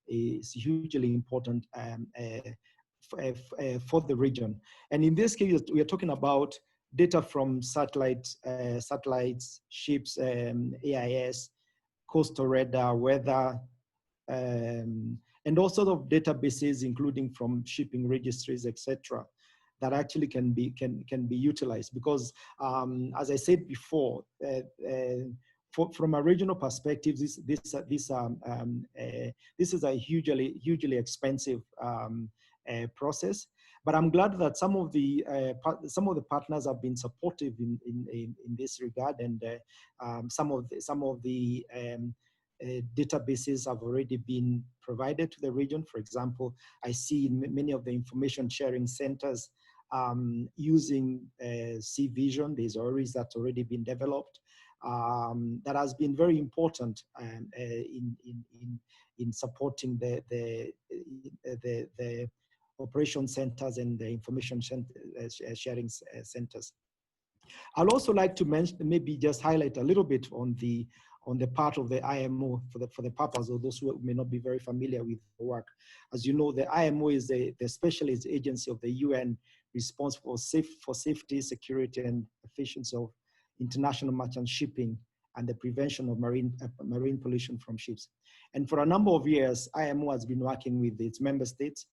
is hugely important for the region. And in this case, we are talking about data from satellites, ships, AIS, coastal radar, weather, and all sorts of databases, including from shipping registries, etc., that actually can be utilized. Because as I said before, from a regional perspective, this is a hugely expensive process. But I'm glad that some of the partners have been supportive in this regard, and some of the databases have already been provided to the region. For example, I see many of the information sharing centers using Sea Vision. There's already that's already been developed. That has been very important in supporting the operation centers and the information sharing centers. I'd also like to mention, maybe just highlight a little bit on the part of the IMO for the purpose of those who may not be very familiar with the work. As you know, the IMO is the specialist agency of the UN responsible for safety, security, and efficiency of international merchant shipping and the prevention of marine pollution from ships. And for a number of years, IMO has been working with its member states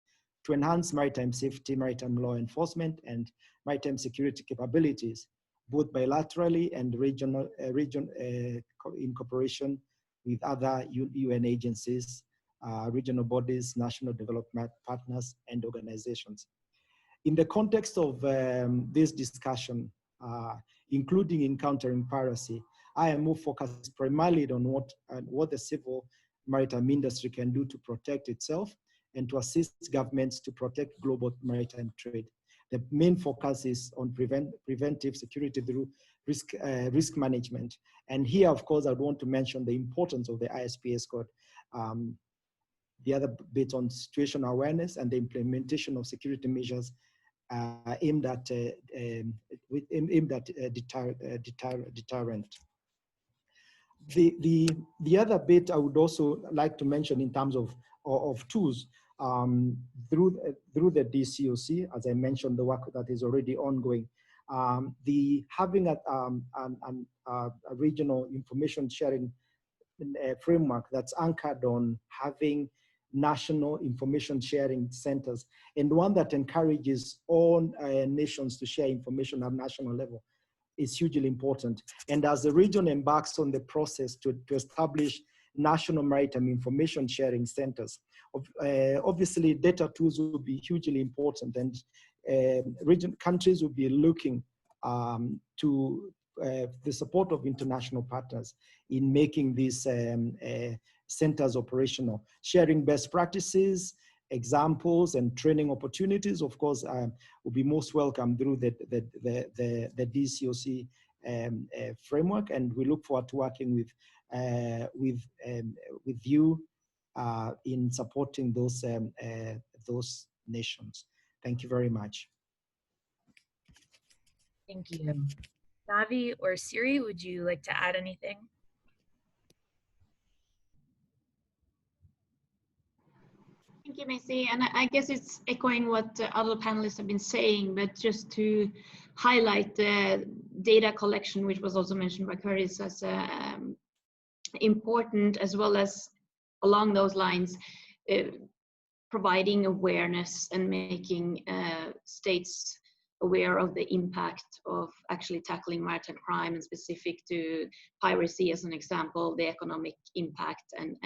to enhance maritime safety, maritime law enforcement, and maritime security capabilities, both bilaterally and in cooperation with other UN agencies, regional bodies, national development partners, and organizations. In the context of this discussion, including encountering piracy, IMO focuses primarily on what the civil maritime industry can do to protect itself and to assist governments to protect global maritime trade. The main focus is on preventive security through risk management. And here, of course, I want to mention the importance of the ISPS code. The other bit on situational awareness and the implementation of security measures aimed at deterrent. The other bit I would also like to mention in terms of tools, through the DCOC, as I mentioned, the work that is already ongoing, having a regional information sharing framework that's anchored on having national information sharing centers, and one that encourages all nations to share information at national level is hugely important. And as the region embarks on the process to establish national maritime information sharing centers, obviously data tools will be hugely important, and countries will be looking to the support of international partners in making these centers operational, sharing best practices, examples, and training opportunities. Of course, will be most welcome through the DCOC framework, and we look forward to working with you in supporting those nations. Thank you very much. Thank you. Navi or Siri, would you like to add anything? Thank you, Macy. And I guess it's echoing what other panelists have been saying, but just to highlight the data collection, which was also mentioned by Curtis as important, as well as along those lines, providing awareness and making states aware of the impact of actually tackling maritime crime, and specific to piracy as an example, the economic impact, and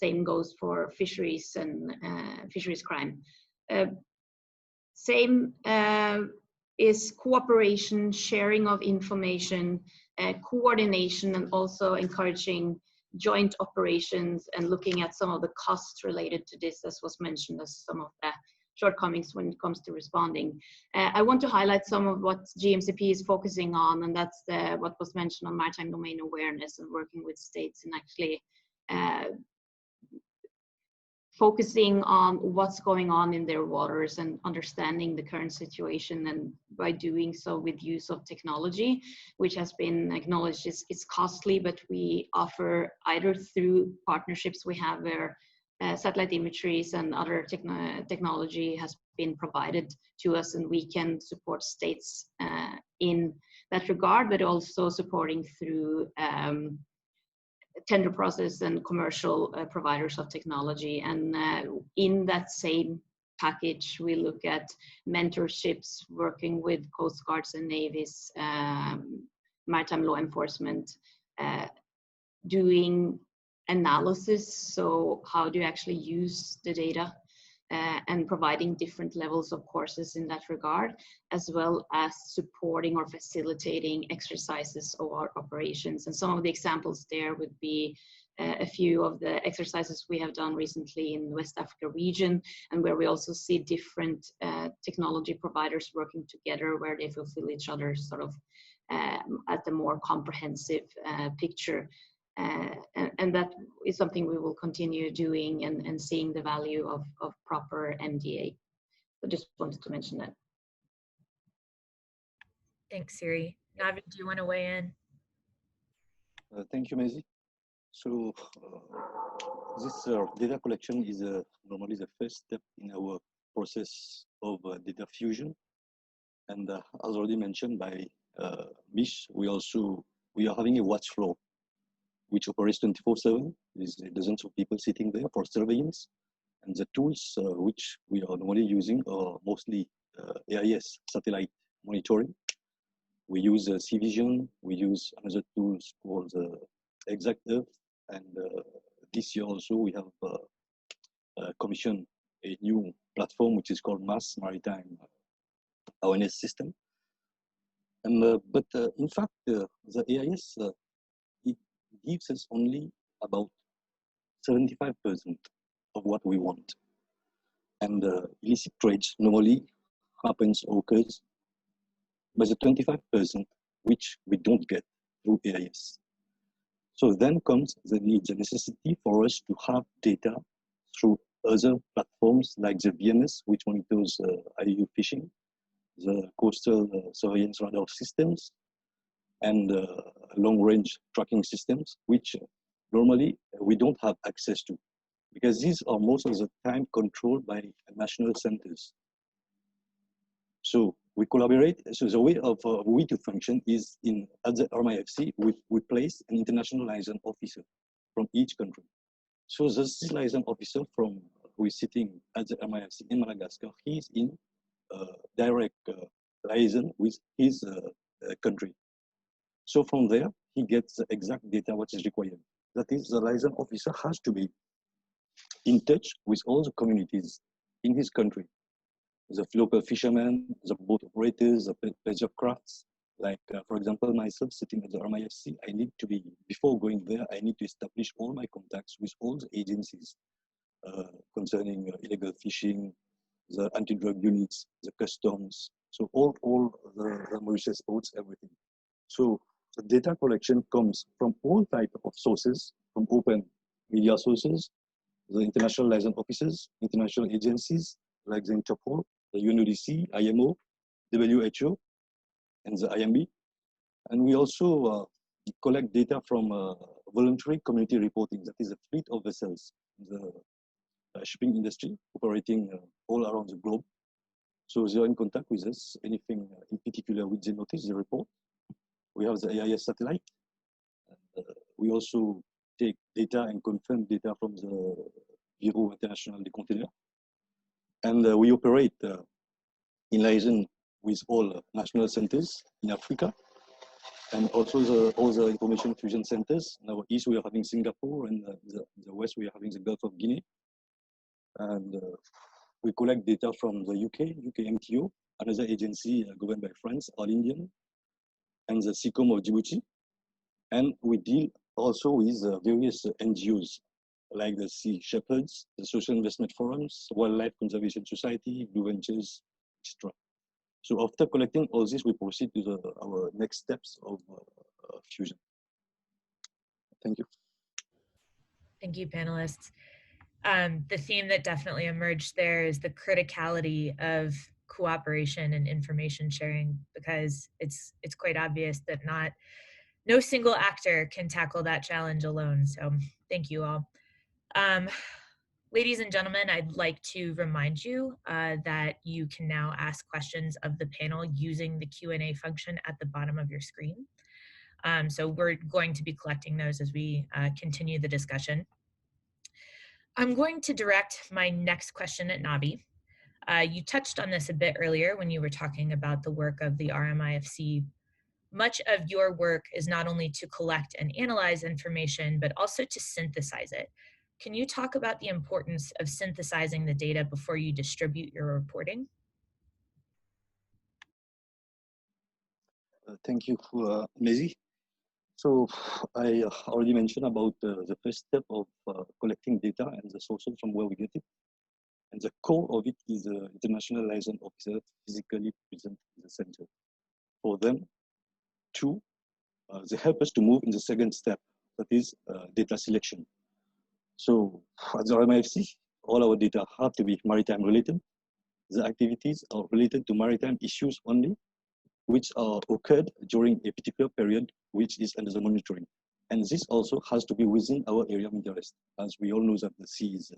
same goes for fisheries and fisheries crime. Same is cooperation, sharing of information, coordination, and also encouraging joint operations and looking at some of the costs related to this, as was mentioned, as some of the shortcomings when it comes to responding. I want to highlight some of what GMCP is focusing on, and that's what was mentioned on maritime domain awareness and working with states and actually focusing on what's going on in their waters and understanding the current situation, and by doing so with use of technology, which has been acknowledged is costly, but we offer either through partnerships we have where satellite imageries and other technology has been provided to us, and we can support states in that regard, but also supporting through tender process and commercial providers of technology. And in that same package, we look at mentorships, working with coast guards and navies, maritime law enforcement, doing analysis. So how do you actually use the data, and providing different levels of courses in that regard, as well as supporting or facilitating exercises of our operations. And some of the examples there would be a few of the exercises we have done recently in the West Africa region, and where we also see different technology providers working together, where they fulfill each other sort of at the more comprehensive picture. And that is something we will continue doing, and seeing the value of proper MDA. I just wanted to mention that. Thanks, Siri. Navi, do you want to weigh in? Thank you, Maisie. So this data collection is normally the first step in our process of data fusion. And as already mentioned by Mish, we are having a watch floor which operates 24/7. There's dozens of people sitting there for surveillance. And the tools which we are normally using are mostly AIS, satellite monitoring. We use C-Vision, we use another tools called Exact Earth. And this year also we have commissioned a new platform which is called Maritime awareness system. And but in fact, the AIS, it gives us only about 75% of what we want. And illicit trades normally happens, occurs, but the 25% which we don't get through AIS. So then comes the need, the necessity for us to have data through other platforms like the VMS, which monitors IUU fishing, the coastal surveillance radar systems, and long-range tracking systems, which normally we don't have access to, because these are most of the time controlled by national centers. So we collaborate. So the way of we to function is at the RMIFC, we place an international liaison officer from each country. So this liaison officer who is sitting at the RMIFC in Madagascar, he's in direct liaison with his country. So from there, he gets the exact data what is required. That is, the liaison officer has to be in touch with all the communities in his country. The local fishermen, the boat operators, the pleasure crafts. Like, for example, myself sitting at the RMIFC, I need to be, before going there, I need to establish all my contacts with all the agencies concerning illegal fishing, the anti-drug units, the customs, so all the Mauritius boats, everything. So the data collection comes from all types of sources, from open media sources, the international liaison officers, international agencies like the Interpol, the UNODC, IMO, WHO, and the IMB. And we also collect data from voluntary community reporting, that is a fleet of vessels, the shipping industry operating all around the globe. So they are in contact with us, anything in particular which they notice, they report. We have the AIS satellite. And, we also take data and confirm data from the Bureau International des Containers. And we operate in liaison with all national centers in Africa, and also all the information fusion centers. In our east, we are having Singapore, and the west, we are having the Gulf of Guinea. And we collect data from the UK MTO, another agency governed by France, All Indian, and the SICOM of Djibouti. And we deal also with various NGOs, like the Sea Shepherds, the Social Investment Forums, Wildlife Conservation Society, Blue Ventures, etc. So after collecting all this, we proceed to our next steps of fusion. Thank you. Thank you, panelists. The theme that definitely emerged there is the criticality of cooperation and information sharing, because it's quite obvious that no single actor can tackle that challenge alone. So thank you all. Ladies and gentlemen, I'd like to remind you that you can now ask questions of the panel using the Q&A function at the bottom of your screen. So we're going to be collecting those as we continue the discussion. I'm going to direct my next question at Navi. You touched on this a bit earlier when you were talking about the work of the RMIFC. Much of your work is not only to collect and analyze information, but also to synthesize it. Can you talk about the importance of synthesizing the data before you distribute your reporting? Thank you, Maisy. So I already mentioned about the first step of collecting data and the sources from where we get it. And the core of it is an international liaison officer physically present in the center. For them, they help us to move in the second step, that is data selection. So at the RMIFC, all our data have to be maritime related. The activities are related to maritime issues only, which are occurred during a particular period, which is under the monitoring. And this also has to be within our area of interest. As we all know that the sea is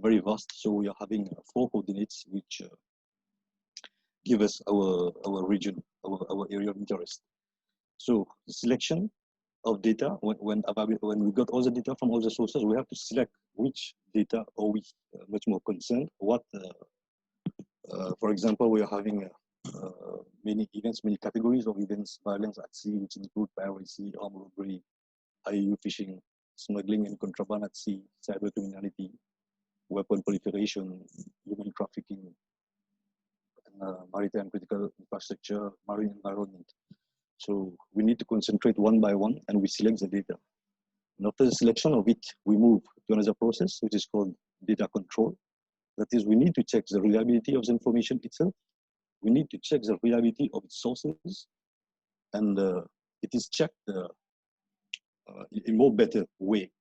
very vast, so we are having 4 coordinates which give us our region, our area of interest. So the selection of data, when we got all the data from all the sources, we have to select which data are we much more concerned. What, for example, we are having many events, many categories of events, violence at sea, which include piracy, armed robbery, IUU fishing, smuggling and contraband at sea, cyber criminality, weapon proliferation, human trafficking, and, maritime critical infrastructure, marine environment. So we need to concentrate one by one, and we select the data. And after the selection of it, we move to another process, which is called data control. That is, we need to check the reliability of the information itself. We need to check the reliability of its sources, and it is checked in a more better way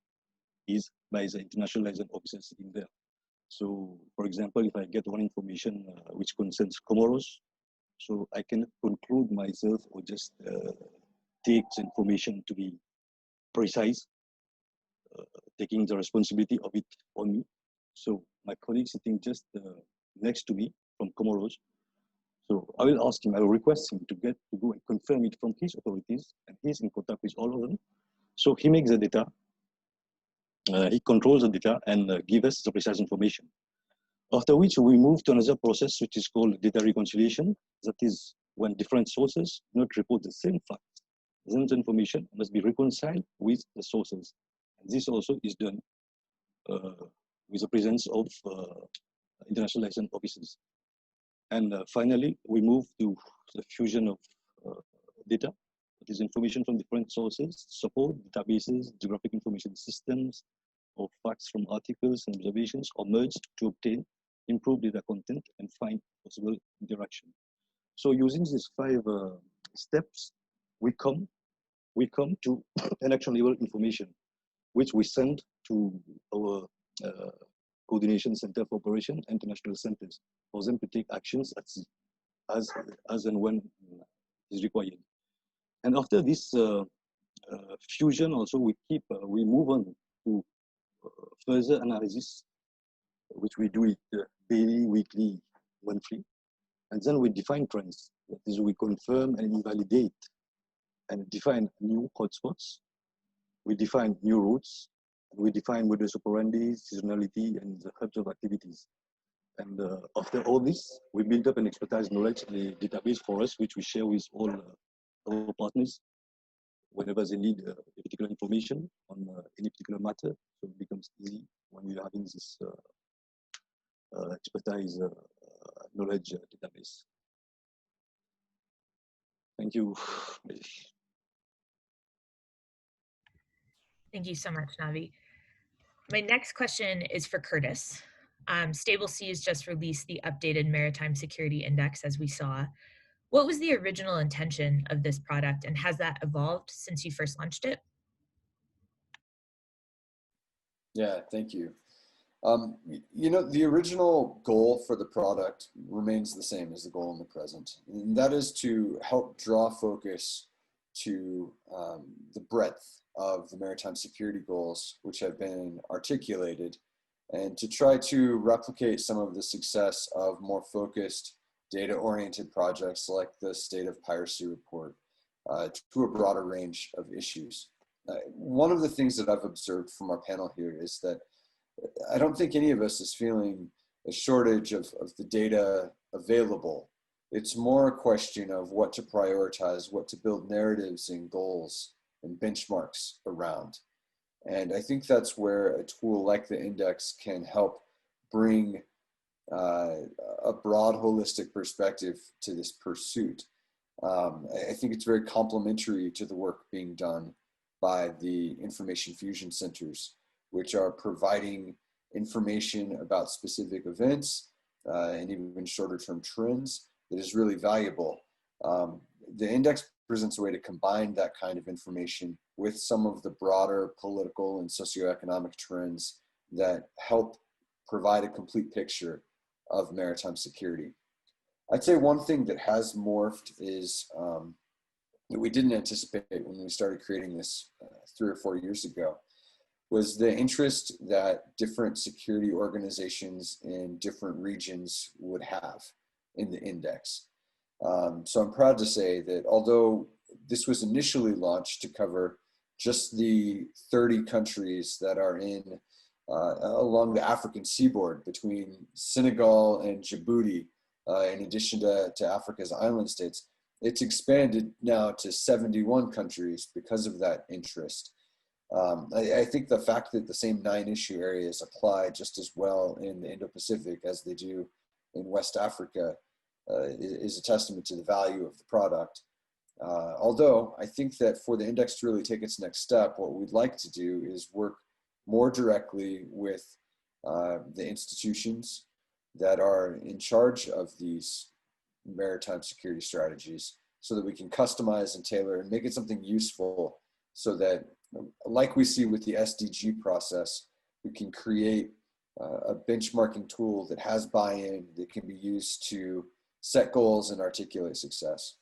is by the international liaison officers in there. So, for example, if I get one information which concerns Comoros, so I can conclude myself or just take the information to be precise, taking the responsibility of it on me. So my colleague sitting just next to me from Comoros, so I will ask him, I will request him to go and confirm it from his authorities, and he's in contact with all of them. So he makes the data, he controls the data and gives us the precise information. After which we move to another process, which is called data reconciliation. That is when different sources not report the same facts. Then the information must be reconciled with the sources. And this also is done with the presence of international liaison officers. And finally, we move to the fusion of data. That is information from different sources, support databases, geographic information systems, or facts from articles and observations are merged to obtain improved data content and find possible interaction. So using these 5 steps, we come to an actionable information, which we send to our coordination center for operation, international centers, for them to take actions at sea, as and when is required. And after this fusion, also we move on to further analysis, which we do it daily, weekly, monthly, and then we define trends. That is, we confirm and invalidate and define new hotspots. We define new routes. We define modus operandi, seasonality, and the hubs of activities. And after all this, we build up an expertise knowledge, a database for us, which we share with all our partners whenever they need particular information on any particular matter. So it becomes easy when we're having this expertise knowledge database. Thank you. Thank you so much, Navi. My next question is for Curtis. Stable Seas just released the updated Maritime Security Index, as we saw. What was the original intention of this product, and has that evolved since you first launched it? Yeah, thank you. You know, the original goal for the product remains the same as the goal in the present, and that is to help draw focus to the breadth of the maritime security goals which have been articulated, and to try to replicate some of the success of more focused data-oriented projects like the State of Piracy report to a broader range of issues. One of the things that I've observed from our panel here is that I don't think any of us is feeling a shortage of the data available. It's more a question of what to prioritize, what to build narratives and goals and benchmarks around. And I think that's where a tool like the index can help bring a broad holistic perspective to this pursuit. I think it's very complementary to the work being done by the information fusion centers, which are providing information about specific events and even shorter term trends that is really valuable. The index presents a way to combine that kind of information with some of the broader political and socioeconomic trends that help provide a complete picture of maritime security. I'd say one thing that has morphed is that we didn't anticipate when we started creating this 3 or 4 years ago, was the interest that different security organizations in different regions would have in the index. So I'm proud to say that although this was initially launched to cover just the 30 countries that are in along the African seaboard between Senegal and Djibouti, in addition to Africa's island states, it's expanded now to 71 countries because of that interest. I think the fact that the same 9 issue areas apply just as well in the Indo-Pacific as they do in West Africa is a testament to the value of the product. Although I think that for the index to really take its next step, what we'd like to do is work more directly with the institutions that are in charge of these maritime security strategies so that we can customize and tailor and make it something useful so that, like we see with the SDG process, we can create a benchmarking tool that has buy-in that can be used to set goals and articulate success.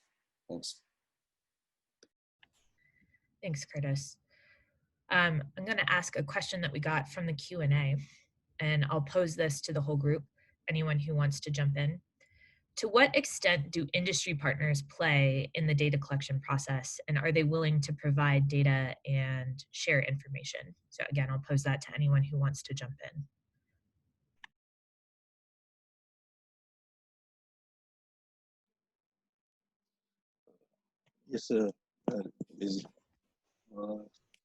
Thanks. Thanks, Curtis. I'm going to ask a question that we got from the Q&A, and I'll pose this to the whole group, anyone who wants to jump in. To what extent do industry partners play in the data collection process, and are they willing to provide data and share information? So again, I'll pose that to anyone who wants to jump in. Yes, on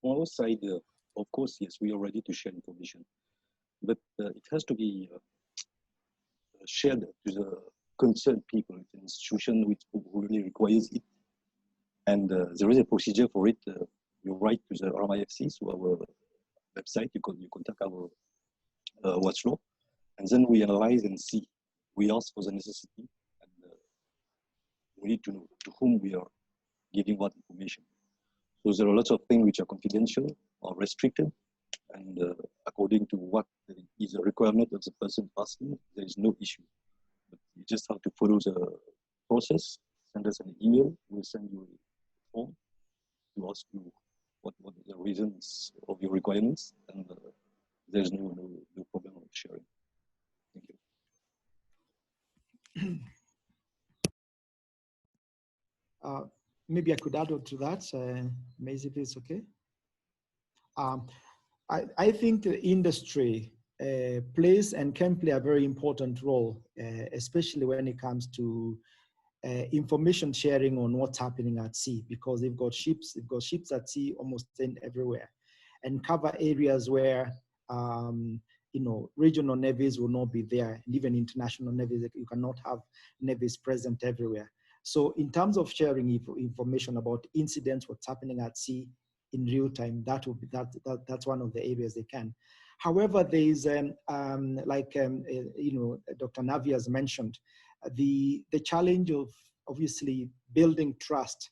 our side, of course, yes, we are ready to share information, but it has to be shared to the concerned people, the institution which really requires it. And there is a procedure for it. You write to the RMIFC, so our website, you contact our watchdog, and then we analyze and see. We ask for the necessity, and we need to know to whom we are giving what information. So there are lots of things which are confidential or restricted, and according to what is a requirement of the person asking, there is no issue. But you just have to follow the process. Send us an email. We'll send you a form to ask you what are the reasons of your requirements, and there's no problem of sharing. Thank you. Maybe I could add on to that, Maisie, if it's okay. I think the industry plays and can play a very important role, especially when it comes to information sharing on what's happening at sea, because they've got ships at sea almost everywhere, and cover areas where you know, regional navies will not be there, and even international navies. You cannot have navies present everywhere. So in terms of sharing information about incidents, what's happening at sea in real time, that's one of the areas they can. However, there is, you know, Dr. Navi has mentioned, the challenge of obviously building trust.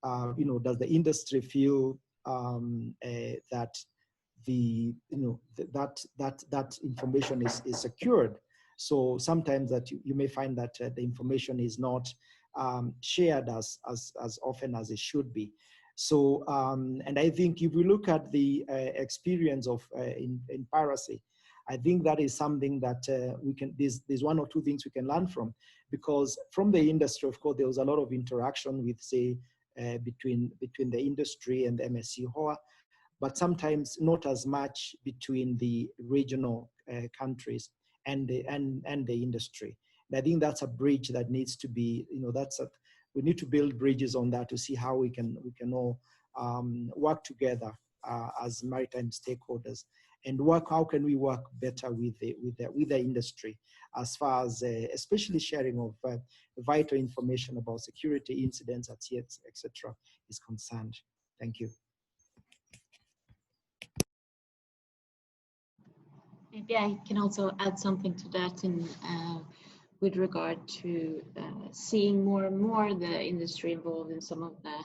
You know, does the industry feel that that information is secured. So sometimes that you may find that the information is not shared as often as it should be. So, and I think if we look at the experience of in piracy, I think that is something that we can, there's one or two things we can learn from, because from the industry, of course, there was a lot of interaction with, say, between the industry and MSC HOA, but sometimes not as much between the regional countries and the industry. And I think that's a bridge that needs to be, we need to build bridges on that to see how we can all work together as maritime stakeholders, and how can we work better with the industry as far as especially sharing of vital information about security incidents at sea, etc. is concerned. Thank you. Maybe I can also add something to that with regard to seeing more and more the industry involved in some of the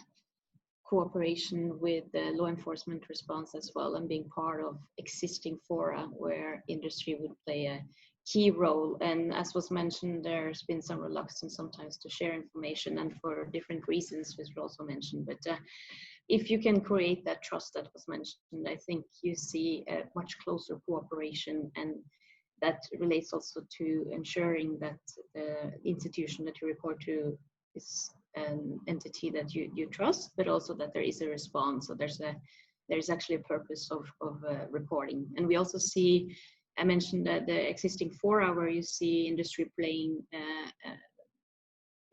cooperation with the law enforcement response as well, and being part of existing fora where industry would play a key role. And as was mentioned, there's been some reluctance sometimes to share information, and for different reasons, which was also mentioned. But if you can create that trust that was mentioned, I think you see a much closer cooperation, and that relates also to ensuring that the institution that you report to is an entity that you trust, but also that there is a response. So there's actually a purpose of reporting. And we also see, I mentioned that the existing fora where you see industry playing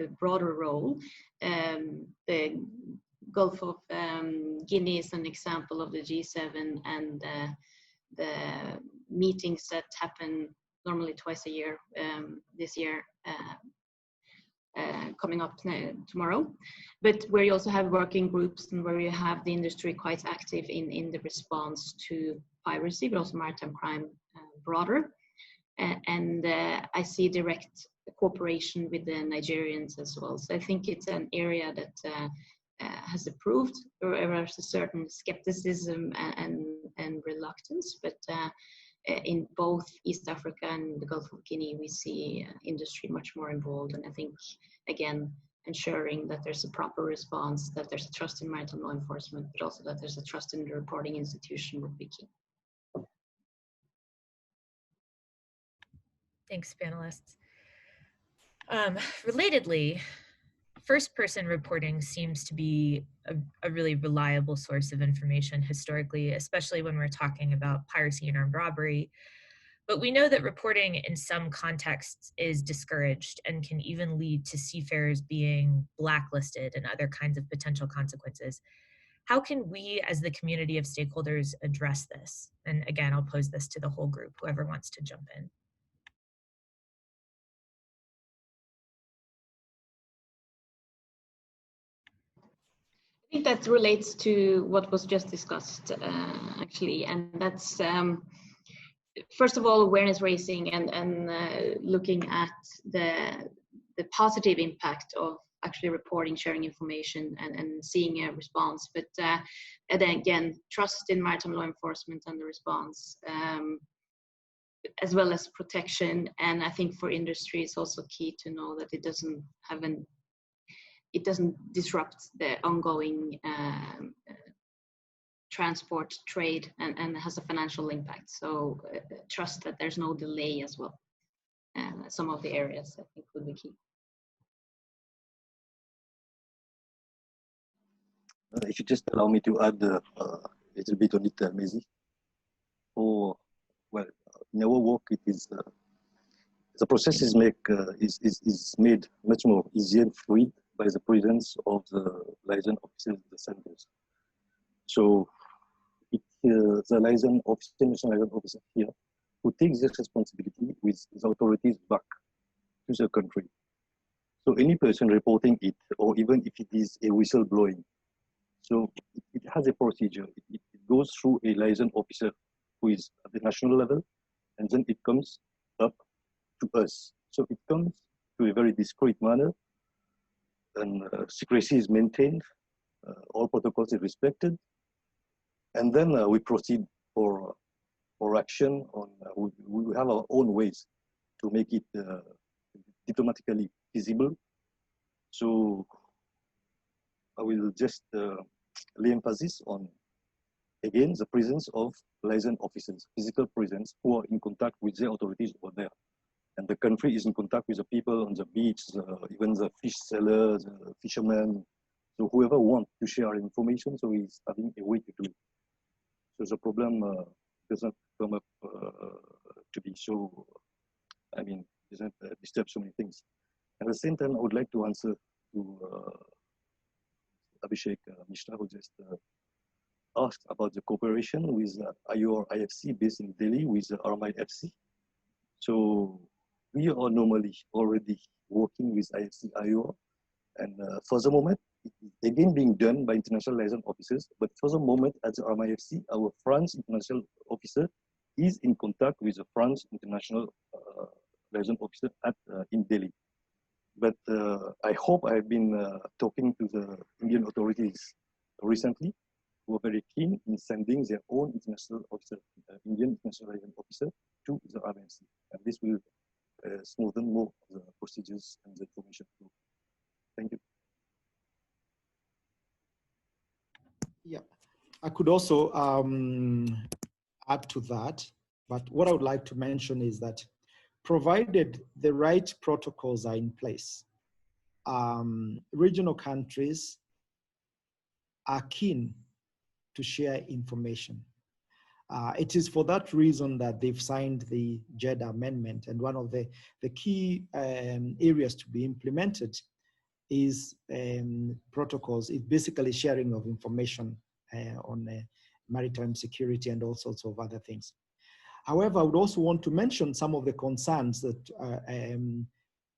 a broader role. The Gulf of Guinea is an example of the G7 and the meetings that happen normally twice a year, this year coming up tomorrow, but where you also have working groups and where you have the industry quite active in the response to piracy, but also maritime crime broader. And I see direct cooperation with the Nigerians as well. So I think it's an area that has approved, or there's a certain skepticism and reluctance, but in both East Africa and the Gulf of Guinea, we see industry much more involved. And I think, again, ensuring that there's a proper response, that there's a trust in maritime law enforcement, but also that there's a trust in the reporting institution would be key. Thanks, panelists. Relatedly, first-person reporting seems to be a really reliable source of information historically, especially when we're talking about piracy and armed robbery. But we know that reporting in some contexts is discouraged and can even lead to seafarers being blacklisted and other kinds of potential consequences. How can we, as the community of stakeholders, address this? And again, I'll pose this to the whole group, whoever wants to jump in. I think that relates to what was just discussed, actually, and that's first of all awareness raising and looking at the positive impact of actually reporting, sharing information, and seeing a response. But and then again, trust in maritime law enforcement and the response, as well as protection. And I think for industry, it's also key to know that it doesn't have it doesn't disrupt the ongoing transport trade and has a financial impact. So trust that there's no delay as well. Some of the areas I think would be key. If you just allow me to add a little bit on it, Maisie. Well, in our work, it is the process is made much more easier and fluid by the presence of the liaison officers in the centers. So the liaison officer, national liaison officer here, who takes this responsibility with the authorities back to the country. So any person reporting it, or even if it is a whistleblowing, so it has a procedure. It goes through a liaison officer who is at the national level, and then it comes up to us. So it comes to a very discreet manner, and secrecy is maintained, all protocols are respected, and then we proceed for action on, we have our own ways to make it diplomatically feasible. So I will just lay emphasis on, again, the presence of licensed officers, physical presence, who are in contact with the authorities over there. And the country is in contact with the people on the beach, even the fish sellers, fishermen, so whoever wants to share information, so he's having a way to do it. So the problem doesn't come up to be so, I mean, doesn't disturb so many things. At the same time, I would like to answer to Abhishek Mishra, who just asked about the cooperation with IOR IFC based in Delhi with RMI FC. So we are normally already working with IFC IOR, and for the moment, it is again being done by international liaison officers. But for the moment, at the RMI FC, our France international officer is in contact with the France international liaison officer at in Delhi. But I hope I've been talking to the Indian authorities recently, who are very keen in sending their own international officer, Indian international liaison officer, to the RMC. And this will smoothen more the procedures and the information flow. Thank you. Yeah, I could also add to that, but what I would like to mention is that provided the right protocols are in place, regional countries are keen to share information. It is for that reason that they've signed the JEDA amendment, and one of the key areas to be implemented is protocols. It's basically sharing of information on maritime security and all sorts of other things. However, I would also want to mention some of the concerns that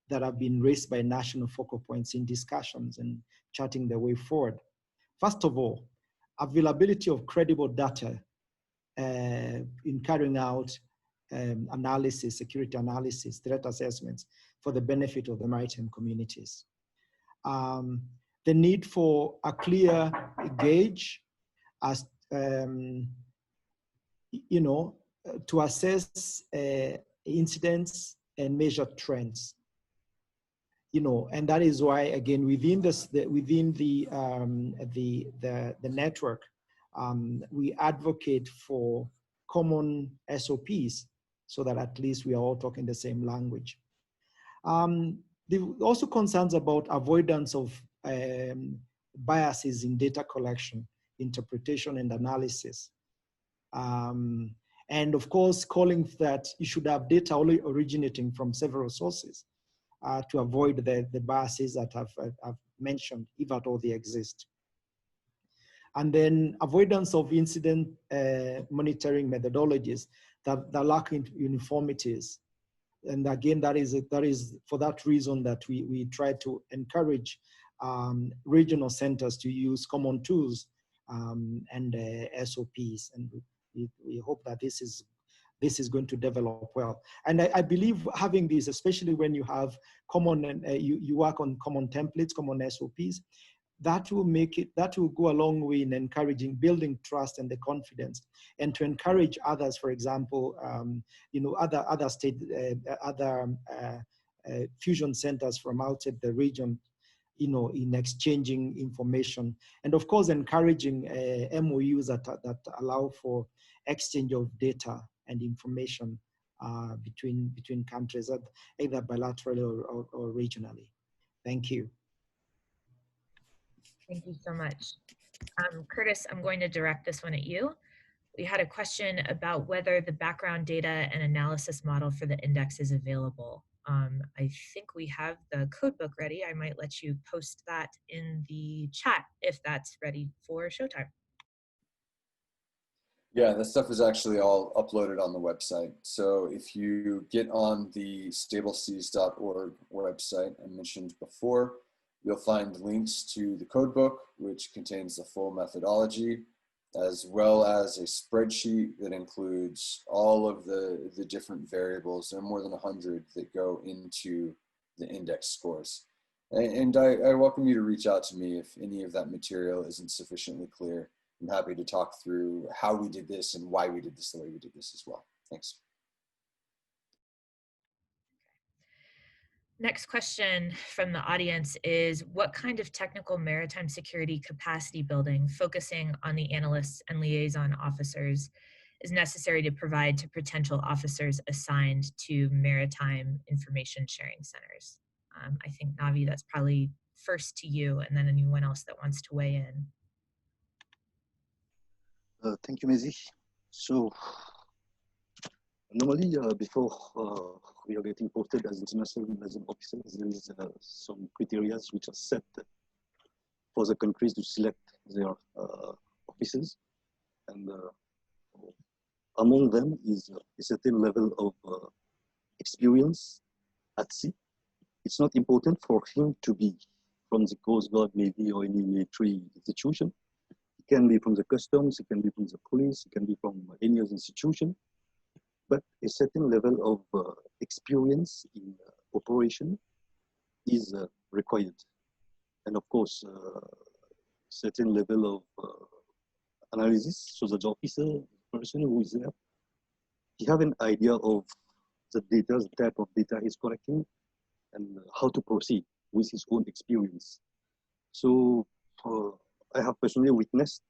that have been raised by national focal points in discussions and charting the way forward. First of all, availability of credible data in carrying out analysis, security analysis, threat assessments for the benefit of the maritime communities. The need for a clear gauge as, you know, to assess incidents and measure trends. You know, and that is why, again, within this, within the network, we advocate for common SOPs so that at least we are all talking the same language. There are also concerns about avoidance of biases in data collection, interpretation, and analysis. And of course, calling that you should have data only originating from several sources to avoid the biases that I've mentioned, if at all they exist. And then avoidance of incident monitoring methodologies that lack uniformities. And again, that is for that reason that we try to encourage regional centers to use common tools and SOPs. And we hope that this is going to develop well. And I believe having this, especially when you have common, you work on common templates, common SOPs, that will make it, that will go a long way in encouraging, building trust and the confidence, and to encourage others, for example, you know, other state, fusion centers from outside the region, you know, in exchanging information, and of course encouraging MOUs that allow for exchange of data and information between countries, either bilaterally or regionally. Thank you. Thank you so much. Curtis, I'm going to direct this one at you. We had a question about whether the background data and analysis model for the index is available. I think we have the codebook ready. I might let you post that in the chat if that's ready for showtime. Yeah, that stuff is actually all uploaded on the website. So if you get on the stableseas.org website I mentioned before, you'll find links to the codebook, which contains the full methodology, as well as a spreadsheet that includes all of the different variables. There are more than 100 that go into the index scores. And I welcome you to reach out to me if any of that material isn't sufficiently clear. I'm happy to talk through how we did this and why we did this the way we did this as well. Thanks. Next question from the audience is, what kind of technical maritime security capacity building focusing on the analysts and liaison officers is necessary to provide to potential officers assigned to maritime information sharing centers? I think, Navi, that's probably first to you, and then anyone else that wants to weigh in. Thank you, Maisie. So normally, before we are getting posted as international liaison officers, there is some criteria which are set for the countries to select their officers, and among them is a certain level of experience at sea. It's not important for him to be from the Coast Guard, Navy, or any military institution. It can be from the customs, it can be from the police, it can be from any other institution, but a certain level of experience in operation is required. And of course, certain level of analysis, so that the officer, the person who is there, he have an idea of the data, the type of data he's collecting, and how to proceed with his own experience. So I have personally witnessed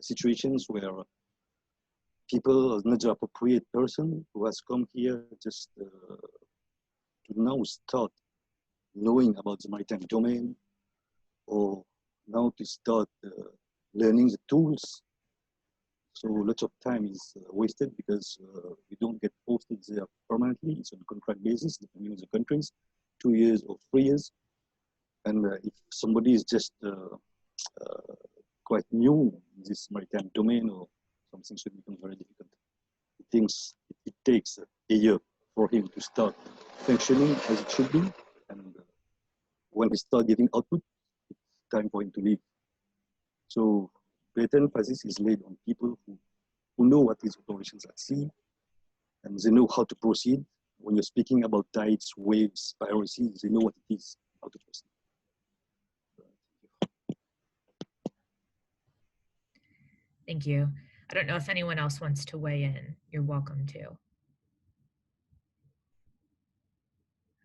situations where people, not the appropriate person who has come here just to now start knowing about the maritime domain, or now to start learning the tools. So lots of time is wasted because we don't get posted there permanently. It's on a contract basis, depending on the countries, 2 years or 3 years. And if somebody is just quite new in this maritime domain or something, so it becomes very difficult. It takes a year for him to start functioning as it should be. And when he starts giving output, it's time for him to leave. So greater emphasis is laid on people who know what is operations at sea, and they know how to proceed. When you're speaking about tides, waves, piracy, they know what it is, how to proceed. Thank you. I don't know if anyone else wants to weigh in. You're welcome to.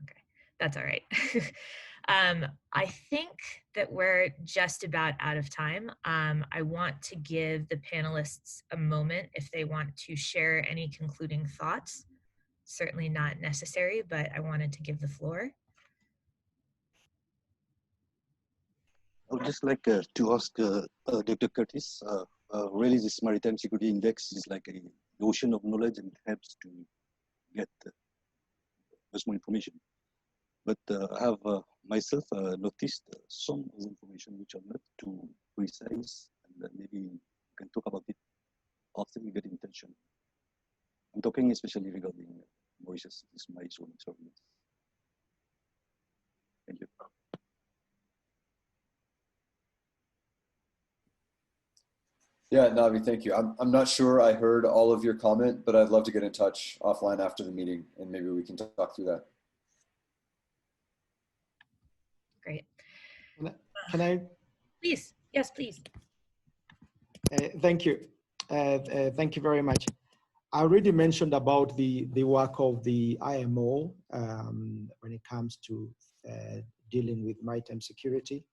Okay, that's all right. I think that we're just about out of time. I want to give the panelists a moment if they want to share any concluding thoughts. Certainly not necessary, but I wanted to give the floor. I would just like to ask Dr. Curtis, really this Maritime Security Index is like an ocean of knowledge, and it helps to get much more information. But I have myself noticed some of the information which are not too precise, and maybe we can talk about it after we get intention. I'm talking especially regarding Mauritius, this is my zone of surveillance. Thank you. Yeah, Navi, thank you. I'm not sure I heard all of your comment, but I'd love to get in touch offline after the meeting, and maybe we can talk through that. Great. Can I? Please, yes, please. Thank you. Thank you very much. I already mentioned about the work of the IMO when it comes to dealing with maritime security,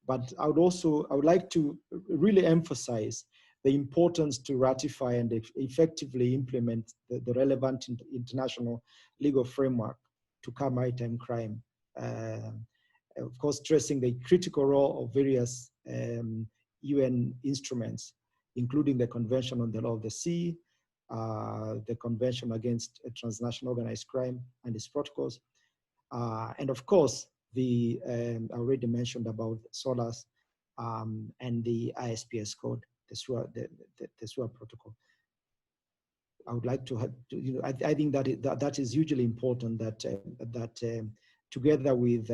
but I would like to really emphasize the importance to ratify and effectively implement the relevant international legal framework to curb maritime crime. Of course, stressing the critical role of various UN instruments, including the Convention on the Law of the Sea, the Convention Against Transnational Organized Crime and its protocols, and of course, I already mentioned about SOLAS and the ISPS code, the SUA protocol. I would like to have, I think that is hugely important that together with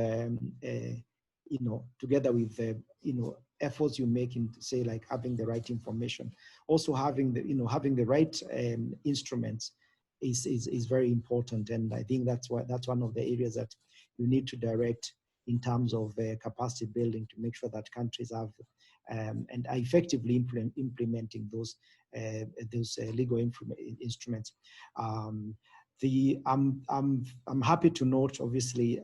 efforts you make in, say, like having the right information, also having the right instruments is very important, and I think that's one of the areas that you need to direct in terms of capacity building to make sure that countries have and are effectively implementing those legal instruments. I'm happy to note, obviously,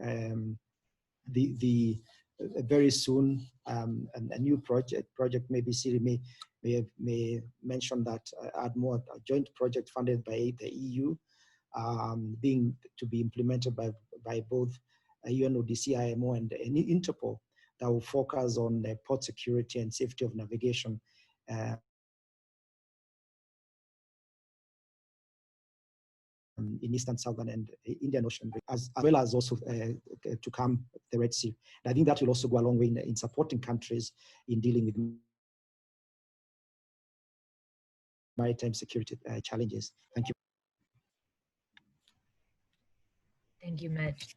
very soon a new project maybe Siri may mention that add more, a joint project funded by the EU, to be implemented by both UNODC, IMO, and Interpol, that will focus on port security and safety of navigation. In Eastern, Southern, and Indian Ocean, as well as also to come the Red Sea. And I think that will also go a long way in supporting countries in dealing with maritime security challenges. Thank you. Thank you, Mitch.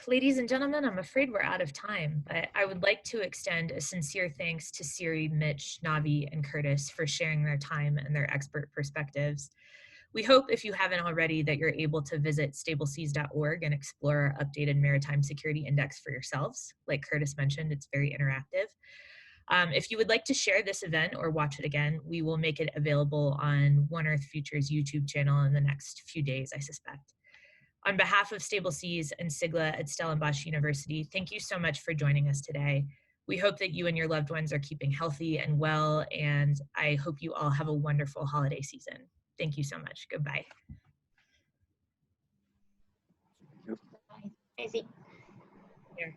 Ladies and gentlemen, I'm afraid we're out of time, but I would like to extend a sincere thanks to Siri, Mitch, Navi, and Curtis for sharing their time and their expert perspectives. We hope, if you haven't already, that you're able to visit stableseas.org and explore our updated Maritime Security Index for yourselves. Like Curtis mentioned, it's very interactive. If you would like to share this event or watch it again, we will make it available on One Earth Future's YouTube channel in the next few days, I suspect. On behalf of Stable Seas and SIGLA at Stellenbosch University, thank you so much for joining us today. We hope that you and your loved ones are keeping healthy and well, and I hope you all have a wonderful holiday season. Thank you so much. Goodbye. Bye. Here.